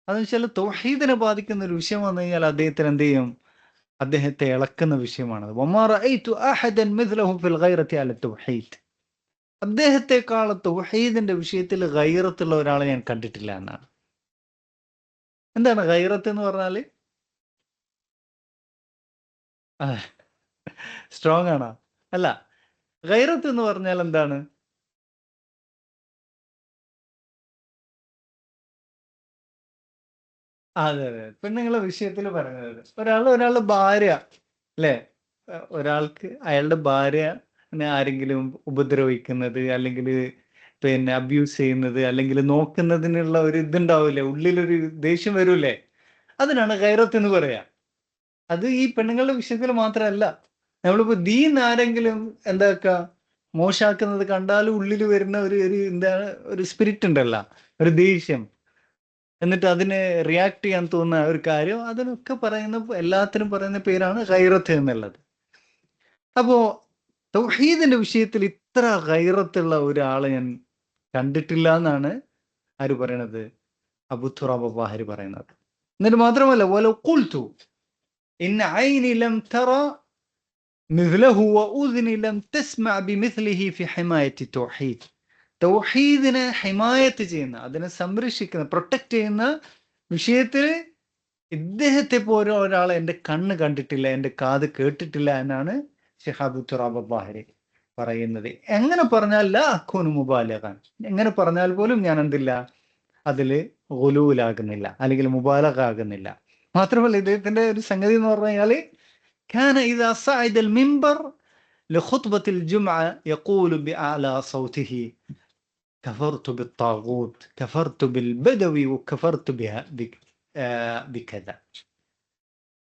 അതെന്ന് വെച്ചാൽ തൗഹീദിനെ ബാധിക്കുന്ന ഒരു വിഷയം വന്നു കഴിഞ്ഞാൽ അദ്ദേഹത്തിന് എന്ത് ചെയ്യും? അദ്ദേഹത്തെ ഇളക്കുന്ന വിഷയമാണത്. വമാ റഅയ്തു അഹദൻ മിസ്ലഹു ഫിൽ ഗൈറത്തി അല തൗഹീദ്. അദ്ദേഹത്തെക്കാൾ തൗഹീദിന്റെ വിഷയത്തിൽ ഗൈറത്തുള്ള ഒരാളെ ഞാൻ കണ്ടിട്ടില്ല എന്നാണ്. എന്താണ് ഗൈറത്ത് എന്ന് പറഞ്ഞാല്? സ്ട്രോങ് ആണോ? അല്ല. ഗൈറത്ത് എന്ന് പറഞ്ഞാൽ എന്താണ്? അതെ, അതെ. പെണ്ണുങ്ങളെ വിഷയത്തിൽ പറഞ്ഞത്. ഒരാളുടെ ഭാര്യ അല്ലേ? ഒരാൾക്ക് അയാളുടെ ഭാര്യനെ ആരെങ്കിലും ഉപദ്രവിക്കുന്നത്, അല്ലെങ്കിൽ പിന്നെ അബ്യൂസ് ചെയ്യുന്നത്, അല്ലെങ്കിൽ നോക്കുന്നതിനുള്ള ഒരു ഇതുണ്ടാവില്ലേ? ഉള്ളിലൊരു ദേഷ്യം വരൂലേ? അതിനാണ് ഗൈറത്ത് എന്ന് പറയാ. അത് ഈ പെണ്ണുങ്ങളുടെ വിഷയത്തിൽ മാത്രമല്ല. നമ്മളിപ്പോ ദീൻ ആരെങ്കിലും എന്താക്കാ മോശാക്കുന്നത് കണ്ടാലും ഉള്ളിൽ വരുന്ന ഒരു ഒരു എന്താണ് ഒരു സ്പിരിറ്റ് ഉണ്ടല്ലോ, ഒരു ദേഷ്യം. എന്നിട്ട് അതിനെ റിയാക്ട് ചെയ്യാൻ തോന്നുന്ന ഒരു കാര്യം, അതിനൊക്കെ പറയുന്ന എല്ലാത്തിനും പറയുന്ന പേരാണ് ഗൈറത്ത് എന്നുള്ളത്. അപ്പോ തൗഹീദിന്റെ വിഷയത്തിൽ ഇത്ര ഗൈറത്തുള്ള ഒരാളെ ഞാൻ കണ്ടിട്ടില്ല എന്നാണ് ആര് പറയണത്? അബൂ തുറാബ് അബ്ബാഹരി പറയുന്നത്. എന്നിട്ട് മാത്രമല്ല, വലൗ ഖുൽതു ഇന്ന ഐനി ലം തറ മിസ്ലഹു വഉദ്നി ലം തസ്മഅ ബിമിസ്ലിഹി ഫി ഹിമായത്തി തൗഹീദ്. തൗഹീദിനെ ഹിമായത്ത് ചെയ്യുന്ന, അതിനെ സംരക്ഷിക്കുന്ന, പ്രൊട്ടക്ട് ചെയ്യുന്ന വിഷയത്തിൽ ഇദ്ദേഹത്തെ പോലെ ഒരാളെ എൻ്റെ കണ്ണ് കണ്ടിട്ടില്ല, എൻ്റെ കാത് കേട്ടിട്ടില്ല എന്നാണ് ഷിഹാബ് തുറാബ് അബ്ബാഹരി പറയുന്നത്. എങ്ങനെ പറഞ്ഞാൽ ലാ അഖൂനു മുബാലിഗൻ, എങ്ങനെ പറഞ്ഞാൽ പോലും ഞാൻ എന്തില്ല, അതിൽ ഗുലൂലാകുന്നില്ല, അല്ലെങ്കിൽ മുബാലഗ ആകുന്നില്ല. മാത്രമല്ല ഇദ്ദേഹത്തിന്റെ ഒരു സംഗതി എന്ന് പറഞ്ഞു കഴിഞ്ഞാൽ كان إذا صعد المنبر لخطبة الجمعة يقول بأعلى صوته كفرت بالطاغوت كفرت بالبدوي وكفرت بكذا.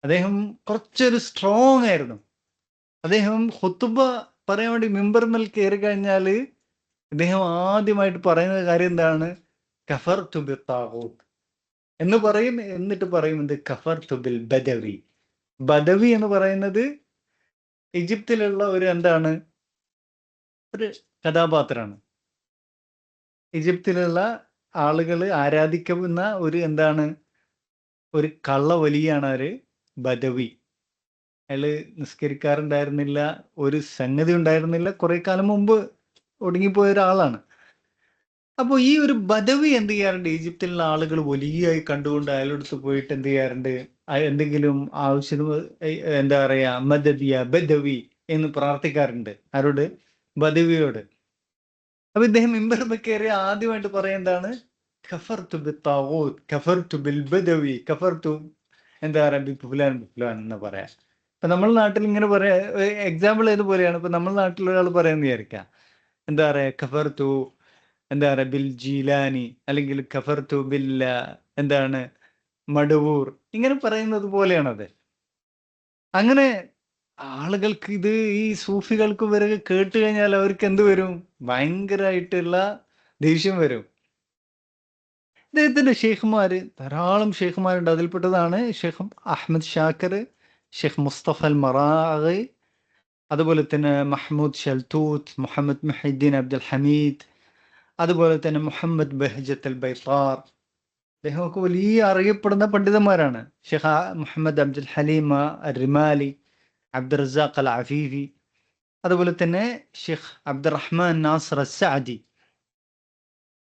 അദ്ദേഹം കുറച്ചൊരു സ്ട്രോങ് ആയിരുന്നു. അദ്ദേഹം ഖുത്ബ പറയാൻ വേണ്ടി മിമ്പർമേൽ കയറി കഴിഞ്ഞാൽ അദ്ദേഹം ആദ്യമായിട്ട് പറയുന്ന കാര്യം എന്താണ്? കഫർതു ബിത്താഗൂത്ത് എന്ന് പറയും. എന്നിട്ട് പറയും എന്ത്? കഫർതു ബിൽ ബദവി. ബദവി എന്ന് പറയുന്നത് ഈജിപ്തിലുള്ള ഒരു എന്താണ്, ഒരു കഥാപാത്രമാണ്. ഈജിപ്തിലുള്ള ആളുകൾ ആരാധിക്കുന്ന ഒരു എന്താണ്, ഒരു കള്ള വലിയാണ് ആര്? ബദവി. അയാള് നിസ്കരിക്കാറുണ്ടായിരുന്നില്ല, ഒരു സംഗതി ഉണ്ടായിരുന്നില്ല, കുറെ കാലം മുമ്പ് ഒടുങ്ങിപ്പോയ ഒരാളാണ്. അപ്പോൾ ഈ ഒരു ബദവി എന്ത് ചെയ്യാറുണ്ട്? ഈജിപ്തിലുള്ള ആളുകൾ വലിയായി കണ്ടുകൊണ്ട് അയാളടുത്ത് പോയിട്ട് എന്ത് ചെയ്യാറുണ്ട്? എന്തെങ്കിലും ആവശ്യം, എന്താ പറയാ, മദദിയ ബദവി എന്ന് പ്രാർത്ഥിക്കാറുണ്ട്. ആരോട്? ബദവിയോട്. അപ്പൊ ഇദ്ദേഹം മിമ്പറിൽ കയറി ആദ്യമായിട്ട് പറയാൻ എന്താണ്? കഫർതു ബിത്താഗൂത്ത് കഫർതു ബിൽ ബദവി കഫർതു എന്താ പറയാ ബിഫുലാൻ ബിഫുലാൻ എന്ന് പറയാ. ഇപ്പൊ നമ്മുടെ നാട്ടിൽ ഇങ്ങനെ പറയാ, എക്സാമ്പിൾ ഏതുപോലെയാണ്? ഇപ്പൊ നമ്മുടെ നാട്ടിൽ ഒരാൾ പറയാന്ന് വിചാരിക്കാം, എന്താ പറയാ, കഫർതു എന്താ പറയാ ബിൽ ജീലാനി, അല്ലെങ്കിൽ കഫർതു ബിൽ എന്താണ് മടവൂർ, ഇങ്ങനെ പറയുന്നത് പോലെയാണത്. അങ്ങനെ ആളുകൾക്ക് ഇത്, ഈ സൂഫികൾക്ക് വരെ കേട്ട് കഴിഞ്ഞാൽ അവർക്ക് എന്ത് വരും? ഭയങ്കരമായിട്ടുള്ള ദേഷ്യം വരും. ഇദ്ദേഹത്തിന്റെ ഷെയ്ഖുമാര്, ധാരാളം ഷെയ്ഖുമാരുണ്ട്. അതിൽപ്പെട്ടതാണ് ഷെയ്ഖ് അഹമ്മദ് ഷാക്കർ, ഷെയ്ഖ് മുസ്തഫ അൽ മറാഖി, അതുപോലെ തന്നെ മഹ്മൂദ് ഷൽത്തൂത്ത്, മുഹമ്മദ് മുഹീദ്ദീൻ അബ്ദുൽ ഹമീദ്, അതുപോലെ തന്നെ മുഹമ്മദ് ബഹജത്ത് അൽ ബൈത്താർ. അദ്ദേഹമൊക്കെ വലിയ അറിയപ്പെടുന്ന പണ്ഡിതന്മാരാണ്. ഷെയ്ഖ് മുഹമ്മദ് അബ്ദുൽ ഹലീമ അൽ റിമാലി, അബ്ദുൽ റസാഖ് അൽ അഫീഫി, അതുപോലെ തന്നെ ഷെയ്ഖ് അബ്ദുറഹ്മാൻ നാസർ അസ്സഅദി,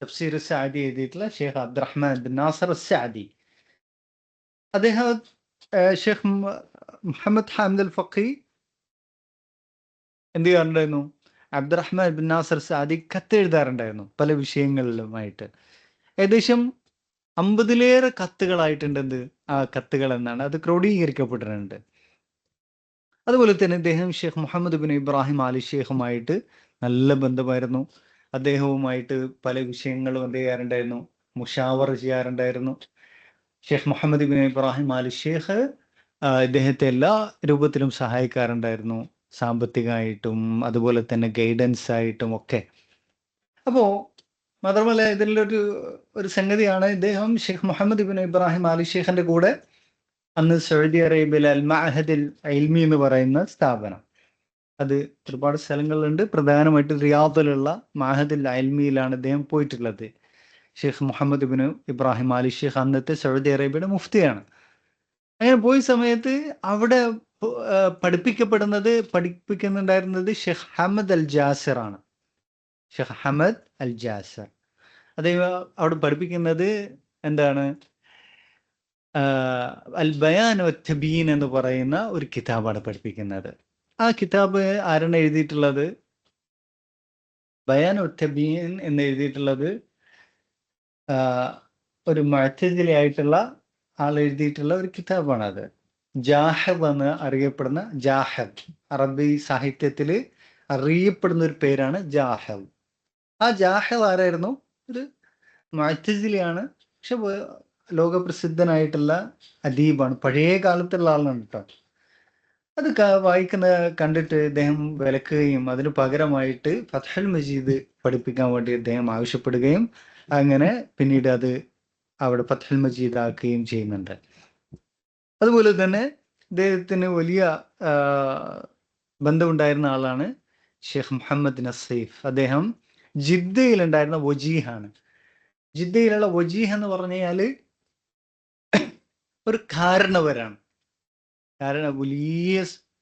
തഫ്സീർ സഅദി എഴുതിയിട്ടുള്ള ഷെയ്ഖ് അബ്ദുറഹ്മാൻ ബിൻ നാസർ അസ്സഅദി. അദ്ദേഹം ഷെയ്ഖ് മുഹമ്മദ് ഹാമിദ് അൽ ഫഖി എന്ത് ചെയ്യാറുണ്ടായിരുന്നു? അബ്ദുറഹ്മാൻ ബിൻ നാസർ സഅദി കത്തെഴുതാറുണ്ടായിരുന്നു പല വിഷയങ്ങളിലുമായിട്ട്. ഏകദേശം 50-ലേറെ കത്തുകളായിട്ടുണ്ട്. എന്ത് ആ കത്തുകൾ എന്നാണ്, അത് ക്രോഡീകരിക്കപ്പെട്ടിട്ടുണ്ട്. അതുപോലെ തന്നെ ഇദ്ദേഹം ഷെയ്ഖ് മുഹമ്മദ് ബിൻ ഇബ്രാഹിം അലി ഷെയ്ഖുമായിട്ട് നല്ല ബന്ധമായിരുന്നു. അദ്ദേഹവുമായിട്ട് പല വിഷയങ്ങളും എന്ത് ചെയ്യാറുണ്ടായിരുന്നു? മുഷാവറ ചെയ്യാറുണ്ടായിരുന്നു. ഷെയ്ഖ് മുഹമ്മദ് ബിൻ ഇബ്രാഹിം അലി ഷെയ്ഖ് ഇദ്ദേഹത്തെ എല്ലാ രൂപത്തിലും സഹായിക്കാറുണ്ടായിരുന്നു, സാമ്പത്തികമായിട്ടും അതുപോലെ തന്നെ ഗൈഡൻസ് ആയിട്ടും ഒക്കെ. അപ്പോൾ മാത്രമല്ല ഇതിലൊരു ഒരു സംഗതിയാണ്, ഇദ്ദേഹം ഷെയ്ഖ് മുഹമ്മദ് ബിൻ ഇബ്രാഹിം അലി ഷെയ്ഖിന്റെ കൂടെ അന്ന് സൗദി അറേബ്യയിലെ അൽ മഅഹദിൽ ഇൽമി എന്ന് പറയുന്ന സ്ഥാപനം, അത് ഒരുപാട് സ്ഥലങ്ങളുണ്ട്. പ്രധാനമായിട്ടും റിയാദിലുള്ള മഅഹദുൽ ഇൽമിയിലാണ് അദ്ദേഹം പോയിട്ടുള്ളത്. ഷെയ്ഖ് മുഹമ്മദ് ഇബ്നു ഇബ്രാഹിം ആലി ഷെയ്ഖ് അന്നത്തെ സൗദി അറേബ്യയുടെ മുഫ്തിയാണ്. അങ്ങനെ പോയ സമയത്ത് അവിടെ പഠിപ്പിക്കുന്നുണ്ടായിരുന്നത് ഷെയ്ഖ് ഹമദ് അൽ ജാസിർ ആണ്. ഷെയ്ഖ് ഹമദ് അൽ ജാസിർ അദ്ദേഹം അവിടെ പഠിപ്പിക്കുന്നത് എന്താണ്, അൽ ബയാൻ വ തബീൻ എന്ന് പറയുന്ന ഒരു കിതാബാണ് പഠിപ്പിക്കുന്നത്. ആ കിതാബ് ആരാണ് എഴുതിയിട്ടുള്ളത്? ബയാൻ വ തബീൻ എന്ന് എഴുതിയിട്ടുള്ളത് ഒരു മുഅ്തസിലിയായിട്ടുള്ള ആൾ എഴുതിയിട്ടുള്ള ഒരു കിതാബാണത്. ജാഹിദ് എന്ന് അറിയപ്പെടുന്ന ജാഹിദ്, അറബി സാഹിത്യത്തിൽ അറിയപ്പെടുന്ന ഒരു പേരാണ് ജാഹിദ്. ആ ജാഹിദ് ആരായിരുന്നു? ഒരു മുഅ്തസിലിയാണ്. പക്ഷെ ലോകപ്രസിദ്ധനായിട്ടുള്ള അദീബാണ്. പഴയ കാലത്തുള്ള ആളാണ് കേട്ടോ. അത് കണ്ടിട്ട് ഇദ്ദേഹം വിലക്കുകയും അതിന് പകരമായിട്ട് ഫത്ഹുൽ മജീദ് പഠിപ്പിക്കാൻ വേണ്ടി അദ്ദേഹം ആവശ്യപ്പെടുകയും അങ്ങനെ പിന്നീട് അത് അവിടെ ഫത്ഹുൽ മജീദ് ആക്കുകയും ചെയ്യുന്നുണ്ട്. അതുപോലെ തന്നെ ഇദ്ദേഹത്തിന് വലിയ ബന്ധമുണ്ടായിരുന്ന ആളാണ് ഷെയ്ഖ് മുഹമ്മദ് നസീഫ്. അദ്ദേഹം ജിദ്ദയിലുണ്ടായിരുന്ന വജീഹാണ്. ജിദ്ദയിലുള്ള വജീഹ് എന്ന് പറഞ്ഞു കഴിഞ്ഞാൽ ഒരു കാരണവരാണ്. വലിയ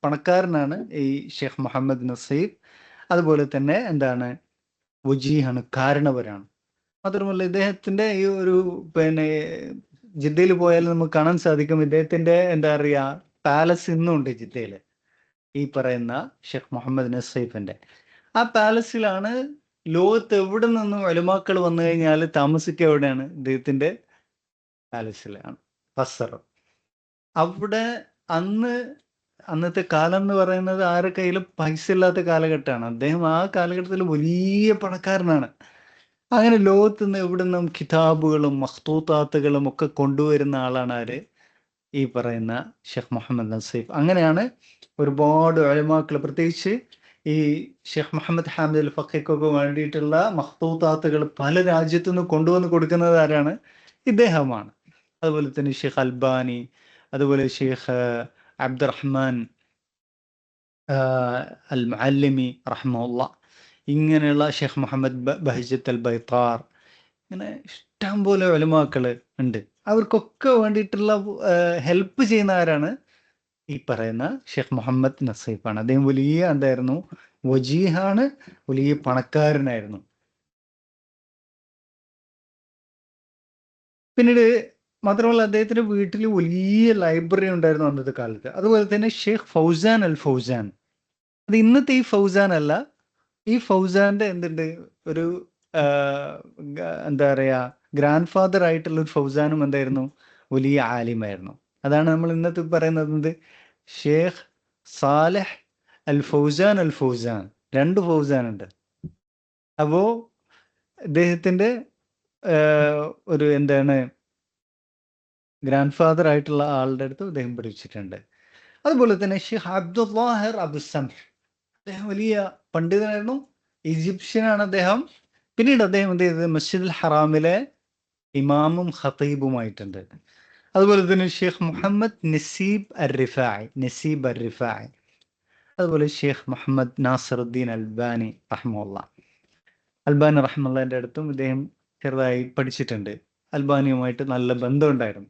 പണക്കാരനാണ് ഈ ഷെയ്ഖ് മുഹമ്മദ് നസീഫ്. അതുപോലെ തന്നെ എന്താണ്, വജീഹാണ്, കാരണവരാണ്. മാത്രമല്ല ഇദ്ദേഹത്തിന്റെ ഈ ഒരു ജിദ്ദയിൽ പോയാൽ നമുക്ക് കാണാൻ സാധിക്കും ഇദ്ദേഹത്തിന്റെ എന്താ പറയുക പാലസ് ഇന്നും ഉണ്ട് ജിദ്ദയിൽ, ഈ പറയുന്ന ഷെയ്ഖ് മുഹമ്മദ് നസീഫിന്റെ. ആ പാലസിലാണ് ലോകത്ത് എവിടെ നിന്നും ഉലമാക്കൾ വന്നു കഴിഞ്ഞാൽ താമസിക്കുക എവിടെയാണ്? ഇദ്ദേഹത്തിന്റെ പാലസിലാണ്, ഖസർ. അവിടെ അന്നത്തെ കാലം എന്ന് പറയുന്നത് ആരുടെ കയ്യിലും പൈസ ഇല്ലാത്ത കാലഘട്ടമാണ്. അദ്ദേഹം ആ കാലഘട്ടത്തിൽ വലിയ പണക്കാരനാണ്. അങ്ങനെ ലോകത്ത് നിന്ന് എവിടെ നിന്നും കിതാബുകളും മഖ്തൂത്താത്തുകളും ഒക്കെ കൊണ്ടുവരുന്ന ആളാണ് ആര്? ഈ പറയുന്ന ഷെയ്ഖ് മുഹമ്മദ് നസീഫ്. അങ്ങനെയാണ് ഒരുപാട് ഉലമാക്കൾ, പ്രത്യേകിച്ച് ഈ ഷെയ്ഖ് മുഹമ്മദ് ഹാമിദ് അൽ ഫഖീഖൊക്കെ വേണ്ടിയിട്ടുള്ള മഖ്തൂത്താത്തുകൾ പല രാജ്യത്തു നിന്ന് കൊണ്ടുവന്ന് കൊടുക്കുന്നത് ആരാണ്? ഇദ്ദേഹമാണ്. അതുപോലെ തന്നെ ഷെയ്ഖ് അൽബാനി, അതുപോലെ ഷെയ്ഖ് അബ്ദുറഹ്മാൻ അൽ മുഅല്ലിമി റഹ്മഹുല്ലാ, ഇങ്ങനെയുള്ള ഷെയ്ഖ് മുഹമ്മദ് ബഹ്ജത്ത് അൽ ബൈത്താർ, ഇങ്ങനെ ഇഷ്ടം പോലെ ഉലമാക്കൾ ഉണ്ട്. അവർക്കൊക്കെ വേണ്ടിയിട്ടുള്ള ഹെൽപ്പ് ചെയ്യുന്ന ആരാണ്? ഈ പറയുന്ന ഷെയ്ഖ് മുഹമ്മദ് നസീഫാണ്. അദ്ദേഹം വലിയ എന്തായിരുന്നു? വജീഹാണ്, വലിയ പണക്കാരനായിരുന്നു. പിന്നീട് മാത്രമല്ല അദ്ദേഹത്തിന്റെ വീട്ടിൽ വലിയ ലൈബ്രറി ഉണ്ടായിരുന്നു അന്നത്തെ കാലത്ത്. അതുപോലെ തന്നെ ഷെയ്ഖ് ഫൗസാൻ അൽ ഫൗസാൻ, അത് ഇന്നത്തെ ഈ ഫൗസാൻ അല്ല. ഈ ഫൗസാന്റെ എന്തുണ്ട്, ഒരു എന്താ പറയാ ഗ്രാൻഡ് ഫാദർ ആയിട്ടുള്ള ഒരു ഫൗസാനും എന്തായിരുന്നു? വലിയ ആലിമായിരുന്നു. അതാണ് നമ്മൾ ഇന്നത്തെ പറയുന്നത് ഷെയ്ഖ് സാലിഹ് അൽ ഫൗസാൻ അൽ ഫൗസാൻ. 2 ഫൗസാൻ ഉണ്ട്. അപ്പോ ഇദ്ദേഹത്തിന്റെ ഒരു എന്താണ് ഗ്രാൻഡ് ഫാദർ ആയിട്ടുള്ള ആളുടെ അടുത്ത് അദ്ദേഹം പഠിച്ചിട്ടുണ്ട്. അതുപോലെ തന്നെ ഷെയ്ഖ് അബ്ദുല്ലാഹിർ അബുസംഹ്, അദ്ദേഹം വലിയ പണ്ഡിതനായിരുന്നു, ഈജിപ്ഷ്യനാണ് അദ്ദേഹം. പിന്നീട് അദ്ദേഹം എന്ത് ചെയ്തത്? മസ്ജിദുൽ ഹറാമിലെ ഇമാമും ഖത്തീബുമായിട്ടുണ്ട്. അതുപോലെ തന്നെ ഷെയ്ഖ് മുഹമ്മദ് നസീബ് അർ-റിഫായി, അതുപോലെ ഷെയ്ഖ് മുഹമ്മദ് നാസിറുദ്ദീൻ അൽബാനി റഹ്മത്തുള്ളാഹി. അൽബാനി റഹ്മത്തുള്ളാഹിന്റെ അടുത്തും ഇദ്ദേഹം ചെറുതായി പഠിച്ചിട്ടുണ്ട്. അൽബാനിയുമായിട്ട് നല്ല ബന്ധമുണ്ടായിരുന്നു.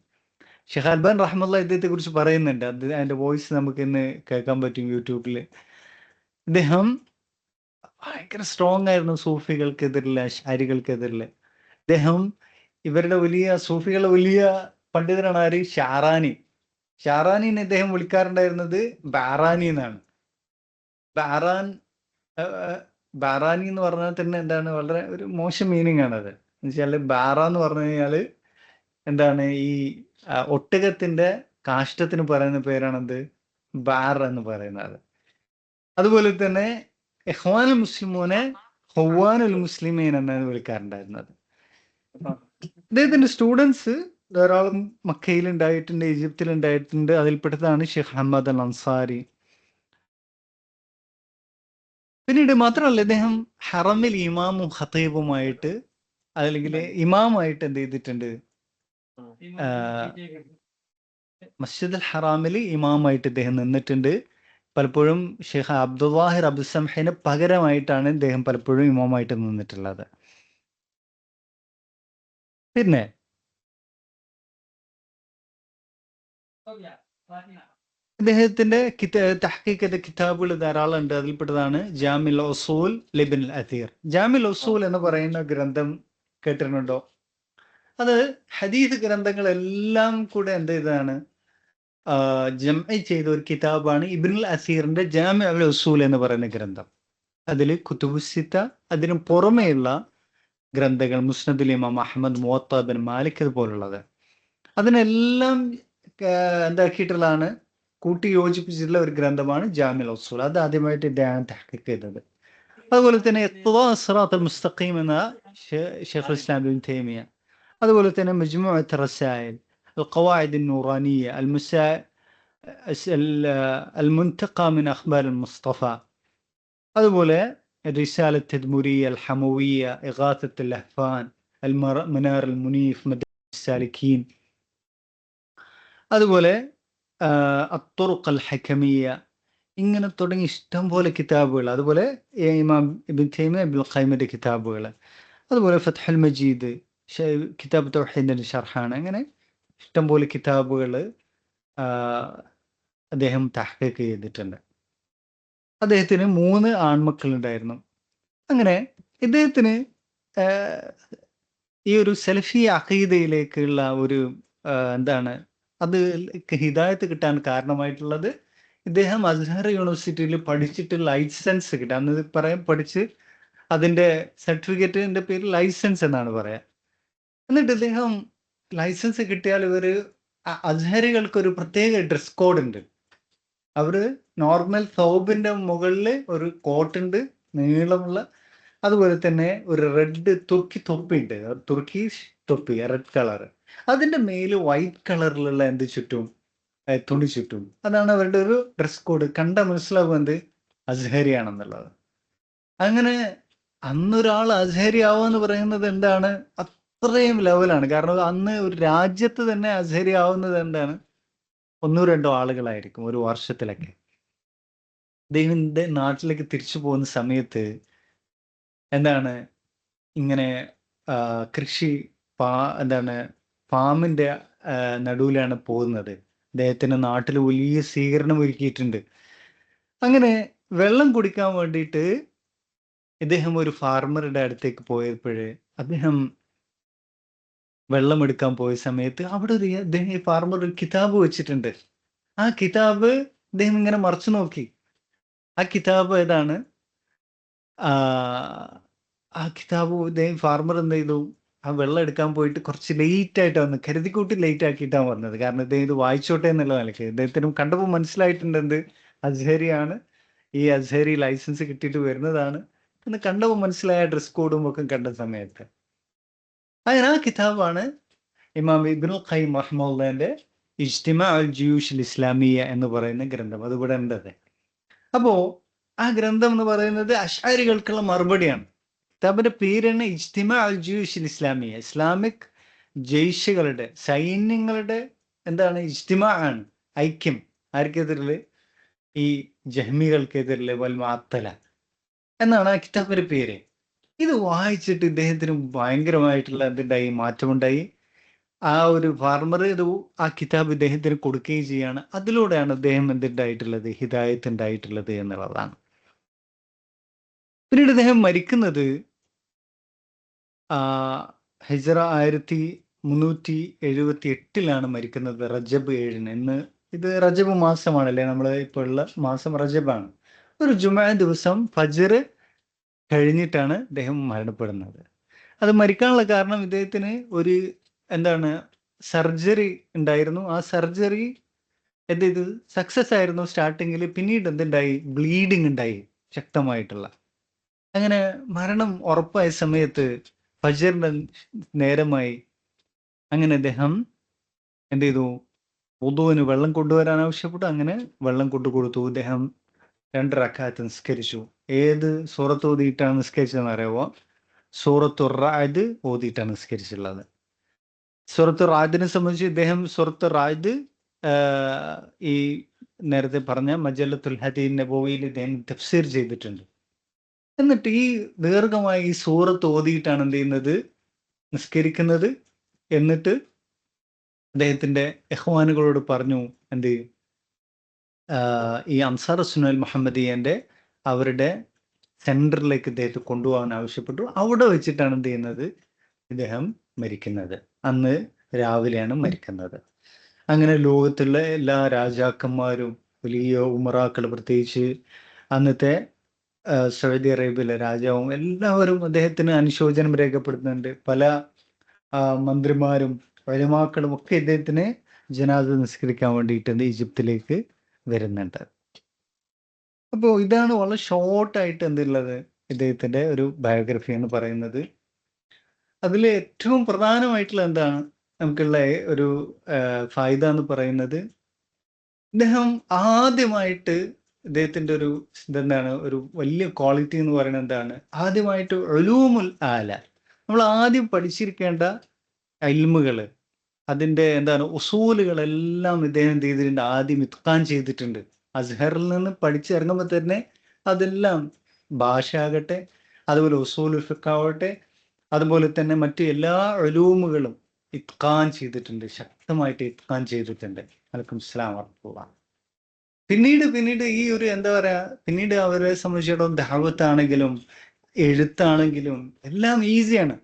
ഷെയ്ഖ് അൽബാൻ റഹ്മത്തുള്ളാഹി ഇദ്ദേഹത്തെ കുറിച്ച് പറയുന്നുണ്ട്. അതിന്റെ വോയിസ് നമുക്ക് ഇന്ന് കേൾക്കാൻ പറ്റും യൂട്യൂബിൽ. ഇദ്ദേഹം ഭയങ്കര സ്ട്രോങ് ആയിരുന്നു സൂഫികൾക്കെതിരിൽ, അശ്ശാരികൾക്കെതിരിൽ. ഇദ്ദേഹം ഇവരുടെ വലിയ സൂഫികളുടെ വലിയ പണ്ഡിതനാണ് ആര്? ഷാറാനിനെ ഇദ്ദേഹം വിളിക്കാറുണ്ടായിരുന്നത് ബാറാനി എന്നാണ്. ബാറാനി എന്ന് പറഞ്ഞാൽ തന്നെ എന്താണ്, വളരെ ഒരു മോശം മീനിങ് ആണത്. എന്ന് വെച്ചാൽ ബാറ എന്ന് പറഞ്ഞു കഴിഞ്ഞാൽ എന്താണ്, ഈ ഒട്ടകത്തിന്റെ കാഷ്ടത്തിന് പറയുന്ന പേരാണെന്ത്? ബാർ എന്ന് പറയുന്നത്. അതുപോലെ തന്നെ ഇഖ്വാനുൽ മുസ്ലിമൂനെ ഖുവാനുൽ മുസ്ലിമീൻ എന്നാണ് വിളിക്കാറുണ്ടായിരുന്നത്. അദ്ദേഹത്തിന്റെ സ്റ്റുഡൻസ് ധാരാളം മക്കയിൽ ഉണ്ടായിട്ടുണ്ട്, ഈജിപ്തിൽ ഉണ്ടായിട്ടുണ്ട്. അതിൽപ്പെട്ടതാണ് ഷെയ്ഖ് അഹമ്മദ് അൽ അൻസാരി. പിന്നീട് മാത്രമല്ല ഇദ്ദേഹം ഹറമിൽ ഇമാമും ഖത്തീബുമായിട്ട്, അല്ലെങ്കിൽ ഇമാമായിട്ട് എന്ത് ചെയ്തിട്ടുണ്ട്? മസ്ജിദുൽ ഹറാമിൽ ഇമാമായിട്ട് ഇദ്ദേഹം നിന്നിട്ടുണ്ട്. പലപ്പോഴും ഷെയ്ഖ് അബ്ദുല്ലാഹിർ അബ്ദുസംഹിന് പകരമായിട്ടാണ് ഇദ്ദേഹം പലപ്പോഴും ഇമാമായിട്ട് നിന്നിട്ടുള്ളത്. പിന്നെ ഇദ്ദേഹത്തിന്റെ തഹ്ഖീഖിന്റെ കിതാബുകൾ ധാരാളം ഉണ്ട്. അതിൽപ്പെട്ടതാണ് ജാമിൽ ഉസൂൽ ലിബ്നുൽ അഥീർ. ജാമിൽ ഉസൂൽ എന്ന് പറയുന്ന ഗ്രന്ഥം കേട്ടിട്ടുണ്ടോ? അത് ഹദീസ് ഗ്രന്ഥങ്ങളെല്ലാം കൂടെ എന്ത് ഇതാണ് ജംഇ ചെയ്ത ഒരു കിതാബാണ് ഇബ്നുൽ അസീറിന്റെ ജാമി അൽ ഉസൂൽ എന്ന് പറയുന്ന ഗ്രന്ഥം. അതിൽ കുതുബുസിത്ത, അതിന് പുറമെയുള്ള ഗ്രന്ഥങ്ങൾ മുസ്നദുൽ ഇമാം അഹ്മദ്, മുവത്ത ബിൻ മാലിക് പോലുള്ളത്, അതിനെല്ലാം എന്താക്കിയിട്ടുള്ളതാണ്, കൂട്ടി യോജിപ്പിച്ചിട്ടുള്ള ഒരു ഗ്രന്ഥമാണ് ജാമിൽ ഉസൂൽ. അത് ആദ്യമായിട്ട് ഇദ്ദേഹം തഹ്ഖീഖ് ചെയ്തത്. അതുപോലെ തന്നെ ഇഖ്തിദാ സിറാത്തുൽ മുസ്തഖീം എന്ന ശൈഖുൽ ഇസ്ലാം ഇബ്നു തൈമിയ, അതുപോലെ തന്നെ മജ്മുഅത്ത് റസായിൽ, അൽ ഖവായിദ് നൂറാനിയ, അൽ മുൻതഖ മിൻ അഖ്ബാർ അൽ മുസ്തഫ, അതുപോലെ റിസാല തദ്മുരിയ, അൽ ഹമവിയ, ഇഗാസത്തുൽ ലഹ്ഫാൻ, അൽ മനാർ അൽ മുനീഫ്, മദാരിജ് സാലിക്കീൻ, അതുപോലെ അത്തുറുഖ് അൽ ഹകമിയ, ഇങ്ങനെ തുടങ്ങി ഇഷ്ടം പോലെ കിതാബുകൾ. അതുപോലെ ഇമാം ഇബ്നു തൈമിയ ഇബ്നുൽ ഖയ്യിമിന്റെ കിതാബുകൾ, അതുപോലെ ഫത്ഹുൽ മജീദ്, കിതാബ് തൗഹീദിന്റെ ഷർഹാണ്. അങ്ങനെ ഇഷ്ടംപോലെ കിതാബുകൾ അദ്ദേഹം തഹ്ഖീഖ് ചെയ്തിട്ടുണ്ട്. അദ്ദേഹത്തിന് 3 ആൺമക്കളുണ്ടായിരുന്നു. അങ്ങനെ ഇദ്ദേഹത്തിന് ഈ ഒരു സലഫി അഖീദയിലേക്കുള്ള ഒരു എന്താണ് അത് ഹിദായത്ത് കിട്ടാൻ കാരണമായിട്ടുള്ളത്, ഇദ്ദേഹം അസ്ഹർ യൂണിവേഴ്സിറ്റിയിൽ പഠിച്ചിട്ട് ലൈസൻസ് കിട്ടുക, അന്ന് പഠിച്ച് അതിൻ്റെ സർട്ടിഫിക്കറ്റിൻ്റെ പേര് ലൈസൻസ് എന്നാണ് പറയാ. എന്നിട്ട് ഇദ്ദേഹം ലൈസൻസ് കിട്ടിയാൽ ഇവർ അസ്ഹരികൾക്ക് ഒരു പ്രത്യേക ഡ്രസ് കോഡ് ഉണ്ട്. അവർ നോർമൽ സൗബിൻ്റെ മുകളിൽ ഒരു കോട്ടുണ്ട് നീളമുള്ള, അതുപോലെ തന്നെ ഒരു റെഡ് തുർക്കി തൊപ്പിയുണ്ട്, തുർക്കീഷ് തൊപ്പി, റെഡ് കളർ, അതിൻ്റെ മേല് വൈറ്റ് കളറിലുള്ള എന്ത് ചുറ്റും, തുണി ചുറ്റും. അതാണ് അവരുടെ ഒരു ഡ്രസ് കോഡ്. കണ്ട മനസ്സിലാവും എന്ത് അസ്ഹരിയാണെന്നുള്ളത്. അങ്ങനെ അന്നൊരാൾ അസ്ഹരി ആവുക എന്ന് പറയുന്നത് എന്താണ്, അത്രയും ലെവലാണ്. കാരണം അന്ന് ഒരു രാജ്യത്ത് തന്നെ അസ്ഹരി ആവുന്നത് എന്താണ്, 1-2 ആളുകളായിരിക്കും ഒരു വർഷത്തിലൊക്കെ. അദ്ദേഹത്തിൻ്റെ നാട്ടിലേക്ക് തിരിച്ചു പോകുന്ന സമയത്ത് എന്താണ്, ഇങ്ങനെ കൃഷി എന്താണ് ഫാമിൻ്റെ നടുവിലാണ് പോകുന്നത്. അദ്ദേഹത്തിൻ്റെ നാട്ടിൽ വലിയ സ്വീകരണം ഒരുക്കിയിട്ടുണ്ട്. അങ്ങനെ വെള്ളം കുടിക്കാൻ വേണ്ടിയിട്ട് ഇദ്ദേഹം ഒരു ഫാർമറുടെ അടുത്തേക്ക് പോയപ്പോഴേ, അദ്ദേഹം വെള്ളം എടുക്കാൻ പോയ സമയത്ത് അവിടെ അദ്ദേഹം ഈ ഫാർമർ ഒരു കിതാബ് വെച്ചിട്ടുണ്ട്. ആ കിതാബ് ഇദ്ദേഹം ഇങ്ങനെ മറച്ചു നോക്കി. ആ കിതാബ് ഏതാണ്, ആ കിതാബ് ഇദ്ദേഹം ഫാർമർ എന്ത് ചെയ്തു, ആ വെള്ളം എടുക്കാൻ പോയിട്ട് കുറച്ച് ലേറ്റ് ആയിട്ടാണ് വന്നത്, കരുതിക്കൂട്ടി ലേറ്റ് ആക്കിയിട്ടാണ് വന്നത്. കാരണം ഇദ്ദേഹം ഇത് വായിച്ചോട്ടെ എന്നുള്ള നിലയ്ക്ക് ഇദ്ദേഹത്തിനും കണ്ടപ്പോൾ മനസ്സിലായിട്ടുണ്ട് എന്ത് അസ്ഹരിയാണ്, ഈ അസ്ഹരി ലൈസൻസ് കിട്ടിയിട്ട് വരുന്നതാണ് എന്ന് കണ്ടപ്പോൾ മനസ്സിലായ, ഡ്രസ് കോഡും ഒക്കെ കണ്ട സമയത്ത്. അങ്ങനെ ആ കിതാബാണ് ഇമാം ഇബ്നുൽ ഖയ്യിം റഹിമഹുല്ലാഹിന്റെ ഇജ്തിമാ അൽ ജുയൂഷ് അൽ ഇസ്ലാമിയ എന്ന് പറയുന്ന ഗ്രന്ഥം. അതിവിടെ ഉണ്ടത്. അപ്പോൾ ആ ഗ്രന്ഥം എന്ന് പറയുന്നത് അശ്അരികൾക്കുള്ള മറുപടിയാണ്. കിതാബിന്റെ പേര് തന്നെ ഇജ്തിമാ അൽ ജുയൂഷ് അൽ ഇസ്ലാമിയ. ഇസ്ലാമിക് ജയ്ഷുകളുടെ, സൈന്യങ്ങളുടെ എന്താണ് ഇജ്തിമാ ആണ്, ഐക്യം. ആർക്കെതിരില്, ഈ ജഹ്മികൾക്കെതിരില്, വൽ മുഅത്തല എന്നാണ് ആ കിതാബിന്റെ പേര്. ഇത് വായിച്ചിട്ട് ഇദ്ദേഹത്തിന് ഭയങ്കരമായിട്ടുള്ള എന്തുണ്ടായി, മാറ്റമുണ്ടായി. ആ ഒരു ഫാർമർ ഇത് ആ കിതാബ് ഇദ്ദേഹത്തിന് കൊടുക്കുകയും ചെയ്യാണ്. അതിലൂടെയാണ് അദ്ദേഹം എന്തുണ്ടായിട്ടുള്ളത്, ഹിദായത്ത് ഉണ്ടായിട്ടുള്ളത് എന്നുള്ളതാണ്. പിന്നീട് ഇദ്ദേഹം മരിക്കുന്നത് ഹിജ്റ 1378 മരിക്കുന്നത്, റജബ് 7 ഇന്ന് ഇത് റജബ് മാസമാണല്ലേ, നമ്മൾ ഇപ്പോൾ ഉള്ള മാസം റജബാണ്. ഒരു ജുമുഅ ദിവസം ഫജ്ർ കഴിഞ്ഞിട്ടാണ് ഇദ്ദേഹം മരണപ്പെടുന്നത്. അത് മരിക്കാനുള്ള കാരണം ഇദ്ദേഹത്തിന് ഒരു എന്താണ് സർജറി ഉണ്ടായിരുന്നു. ആ സർജറി എന്ത് ചെയ്തു, സക്സസ് ആയിരുന്നു സ്റ്റാർട്ടിങ്ങിൽ. പിന്നീട് എന്തുണ്ടായി, ബ്ലീഡിങ് ഉണ്ടായി ശക്തമായിട്ടുള്ള. അങ്ങനെ മരണം ഉറപ്പായ സമയത്ത് ഫജ്റിന്റെ നേരമായി. അങ്ങനെ അദ്ദേഹം എന്ത് ചെയ്തു, വുദൂവിന് വെള്ളം കൊണ്ടുവരാൻ ആവശ്യപ്പെട്ടു. അങ്ങനെ വെള്ളം കൊണ്ടുകൊടുത്തു. അദ്ദേഹം 2 റക്അത്ത് നിസ്കരിച്ചു. ഏത് സൂറത്ത് ഓതിയിട്ടാണ് നിസ്കരിച്ചതെന്ന് അറിയാമോ? സൂറത്തു റാഅദ് ഓതിയിട്ടാണ് നിസ്കരിച്ചിട്ടുള്ളത്. സൂറത്തു റാഅദിനെ സംബന്ധിച്ച് ഇദ്ദേഹം സൂറത്തു റാഅദ് ഈ നേരത്തെ പറഞ്ഞ മജല്ലത്തുൽ ഹദീൻ നബവിയിൽ ഇദ്ദേഹം തഫ്സീർ ചെയ്തിട്ടുണ്ട്. എന്നിട്ട് ഈ ദീർഘമായി ഈ സൂറത്ത് ഓതിയിട്ടാണ് എന്ത് ചെയ്യുന്നത്, നിസ്കരിക്കുന്നത്. എന്നിട്ട് അദ്ദേഹത്തിന്റെ ഇഖ്വാനുകളോട് പറഞ്ഞു, എന്ത് ഈ അൻസാർ സുന്നൽ മുഹമ്മദിയന്റെ അവരുടെ സെന്ററിലേക്ക് ഇദ്ദേഹത്തെ കൊണ്ടുപോകാൻ ആവശ്യപ്പെട്ടു. അവിടെ വെച്ചിട്ടാണ് എന്ത് ചെയ്യുന്നത്, ഇദ്ദേഹം മരിക്കുന്നത്. അന്ന് രാവിലെയാണ് മരിക്കുന്നത്. അങ്ങനെ ലോകത്തുള്ള എല്ലാ രാജാക്കന്മാരും വലിയ ഉമറാക്കൾ, പ്രത്യേകിച്ച് അന്നത്തെ സൗദി അറേബ്യയിലെ രാജാവും എല്ലാവരും അദ്ദേഹത്തിന് അനുശോചനം രേഖപ്പെടുത്തുന്നുണ്ട്. പല മന്ത്രിമാരും ഉലമാക്കളും ഒക്കെ ഇദ്ദേഹത്തിന് ജനാസ നിസ്കരിക്കാൻ വേണ്ടിയിട്ട് ഈജിപ്തിലേക്ക് വരുന്നുണ്ട്. അപ്പോൾ ഇതാണ് വളരെ ഷോർട്ടായിട്ട് എന്തുള്ളത് ഇദ്ദേഹത്തിന്റെ ഒരു ബയോഗ്രഫി എന്ന് പറയുന്നത്. അതിൽ ഏറ്റവും പ്രധാനമായിട്ടുള്ള എന്താണ് നമുക്കുള്ള ഒരു ഫായിദ എന്ന് പറയുന്നത്, ഇദ്ദേഹം ആദ്യമായിട്ട് ഇദ്ദേഹത്തിന്റെ ഒരു ഇതെന്താണ്, ഒരു വലിയ ക്വാളിറ്റി എന്ന് പറയുന്നത് എന്താണ്, ആദ്യമായിട്ട് ഉലൂമുൽ ആല, നമ്മൾ ആദ്യം പഠിച്ചിരിക്കേണ്ട ഇൽമുകൾ, അതിൻ്റെ എന്താണ് ഉസൂലുകളെല്ലാം ഇദ്ദേഹം എന്ത് ചെയ്തിട്ടുണ്ട്, ആദ്യം ഇത്ഖാൻ ചെയ്തിട്ടുണ്ട്. അസ്ഹറിൽ നിന്ന് പഠിച്ചിറങ്ങുമ്പോൾ തന്നെ അതെല്ലാം ഭാഷ ആകട്ടെ, അതുപോലെ ഉസൂലുൽ ഫിഖ് ആവട്ടെ, അതുപോലെ തന്നെ മറ്റു എല്ലാ ഉലൂമുകളും ഇത്ഖാൻ ചെയ്തിട്ടുണ്ട്, ശക്തമായിട്ട് ഇത്ഖാൻ ചെയ്തിട്ടുണ്ട്. വലൈക്കും അസ്സലാം വറഹ്മത്തുള്ളാഹി. പിന്നീട് ഈ ഒരു എന്താ പറയാ, പിന്നീട് അവരെ സംബന്ധിച്ചിടത്തോളം ദഅവത്താണെങ്കിലും എഴുത്താണെങ്കിലും എല്ലാം ഈസിയാണ്.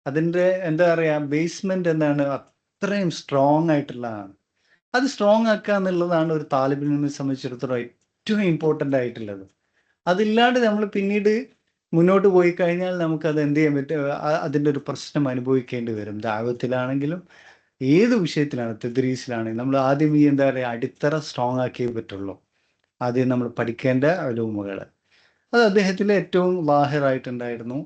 അതിൻ്റെ എന്താ പറയാ ബേസ്മെന്റ് എന്താണ്, അത്രയും സ്ട്രോങ് ആയിട്ടുള്ളതാണ്. അത് സ്ട്രോങ് ആക്കുക എന്നുള്ളതാണ് ഒരു താലിബ് ഇൽമിനെ സംബന്ധിച്ചിടത്തോളം ഏറ്റവും ഇമ്പോർട്ടൻ്റ് ആയിട്ടുള്ളത്. അതില്ലാണ്ട് നമ്മൾ പിന്നീട് മുന്നോട്ട് പോയി കഴിഞ്ഞാൽ നമുക്കത് എന്ത് ചെയ്യാൻ പറ്റും, അതിൻ്റെ ഒരു പ്രശ്നം അനുഭവിക്കേണ്ടി വരും. ദഅവത്തിലാണെങ്കിലും ഏത് വിഷയത്തിലാണ്, തദ്രീസിലാണെങ്കിലും നമ്മൾ ആദ്യം ഈ എന്താ പറയുക അടിത്തറ സ്ട്രോങ് ആക്കിയേ പറ്റുള്ളൂ. ആദ്യം നമ്മൾ പഠിക്കേണ്ട ഉലൂമുകൾ, അത് അദ്ദേഹത്തിൽ ഏറ്റവും ലാഹിറായിട്ടുണ്ടായിരുന്നു.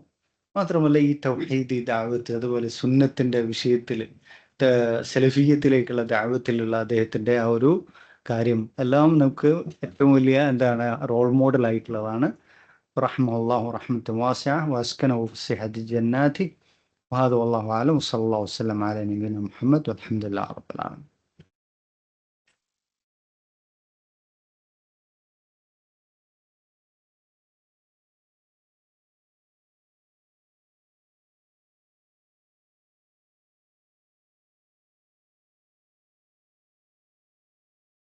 മാത്രമല്ല ഈ തൗഹീദി ദഅവത്ത്, അതുപോലെ സുന്നത്തിൻ്റെ വിഷയത്തിൽ സലഫിയ്യത്തിലേക്കുള്ള ദഅവത്തിലുള്ള അദ്ദേഹത്തിൻ്റെ ആ ഒരു കാര്യം എല്ലാം നമുക്ക് ഏറ്റവും വലിയ എന്താണ് റോൾ മോഡൽ ആയിട്ടുള്ളതാണ്. റഹ്മഹുല്ലാഹു റഹ്മത്തുൻ വാസിഅ വഅസ്കനഹു ഫിസ്സിഹതി ജന്നാതി വഹദാ വല്ലാഹു അലം വസല്ലല്ലാഹു വസല്ലം അലാ നബിയിന മുഹമ്മദ് വൽഹംദുലില്ലാഹി റബ്ബിൽ ആലമീൻ.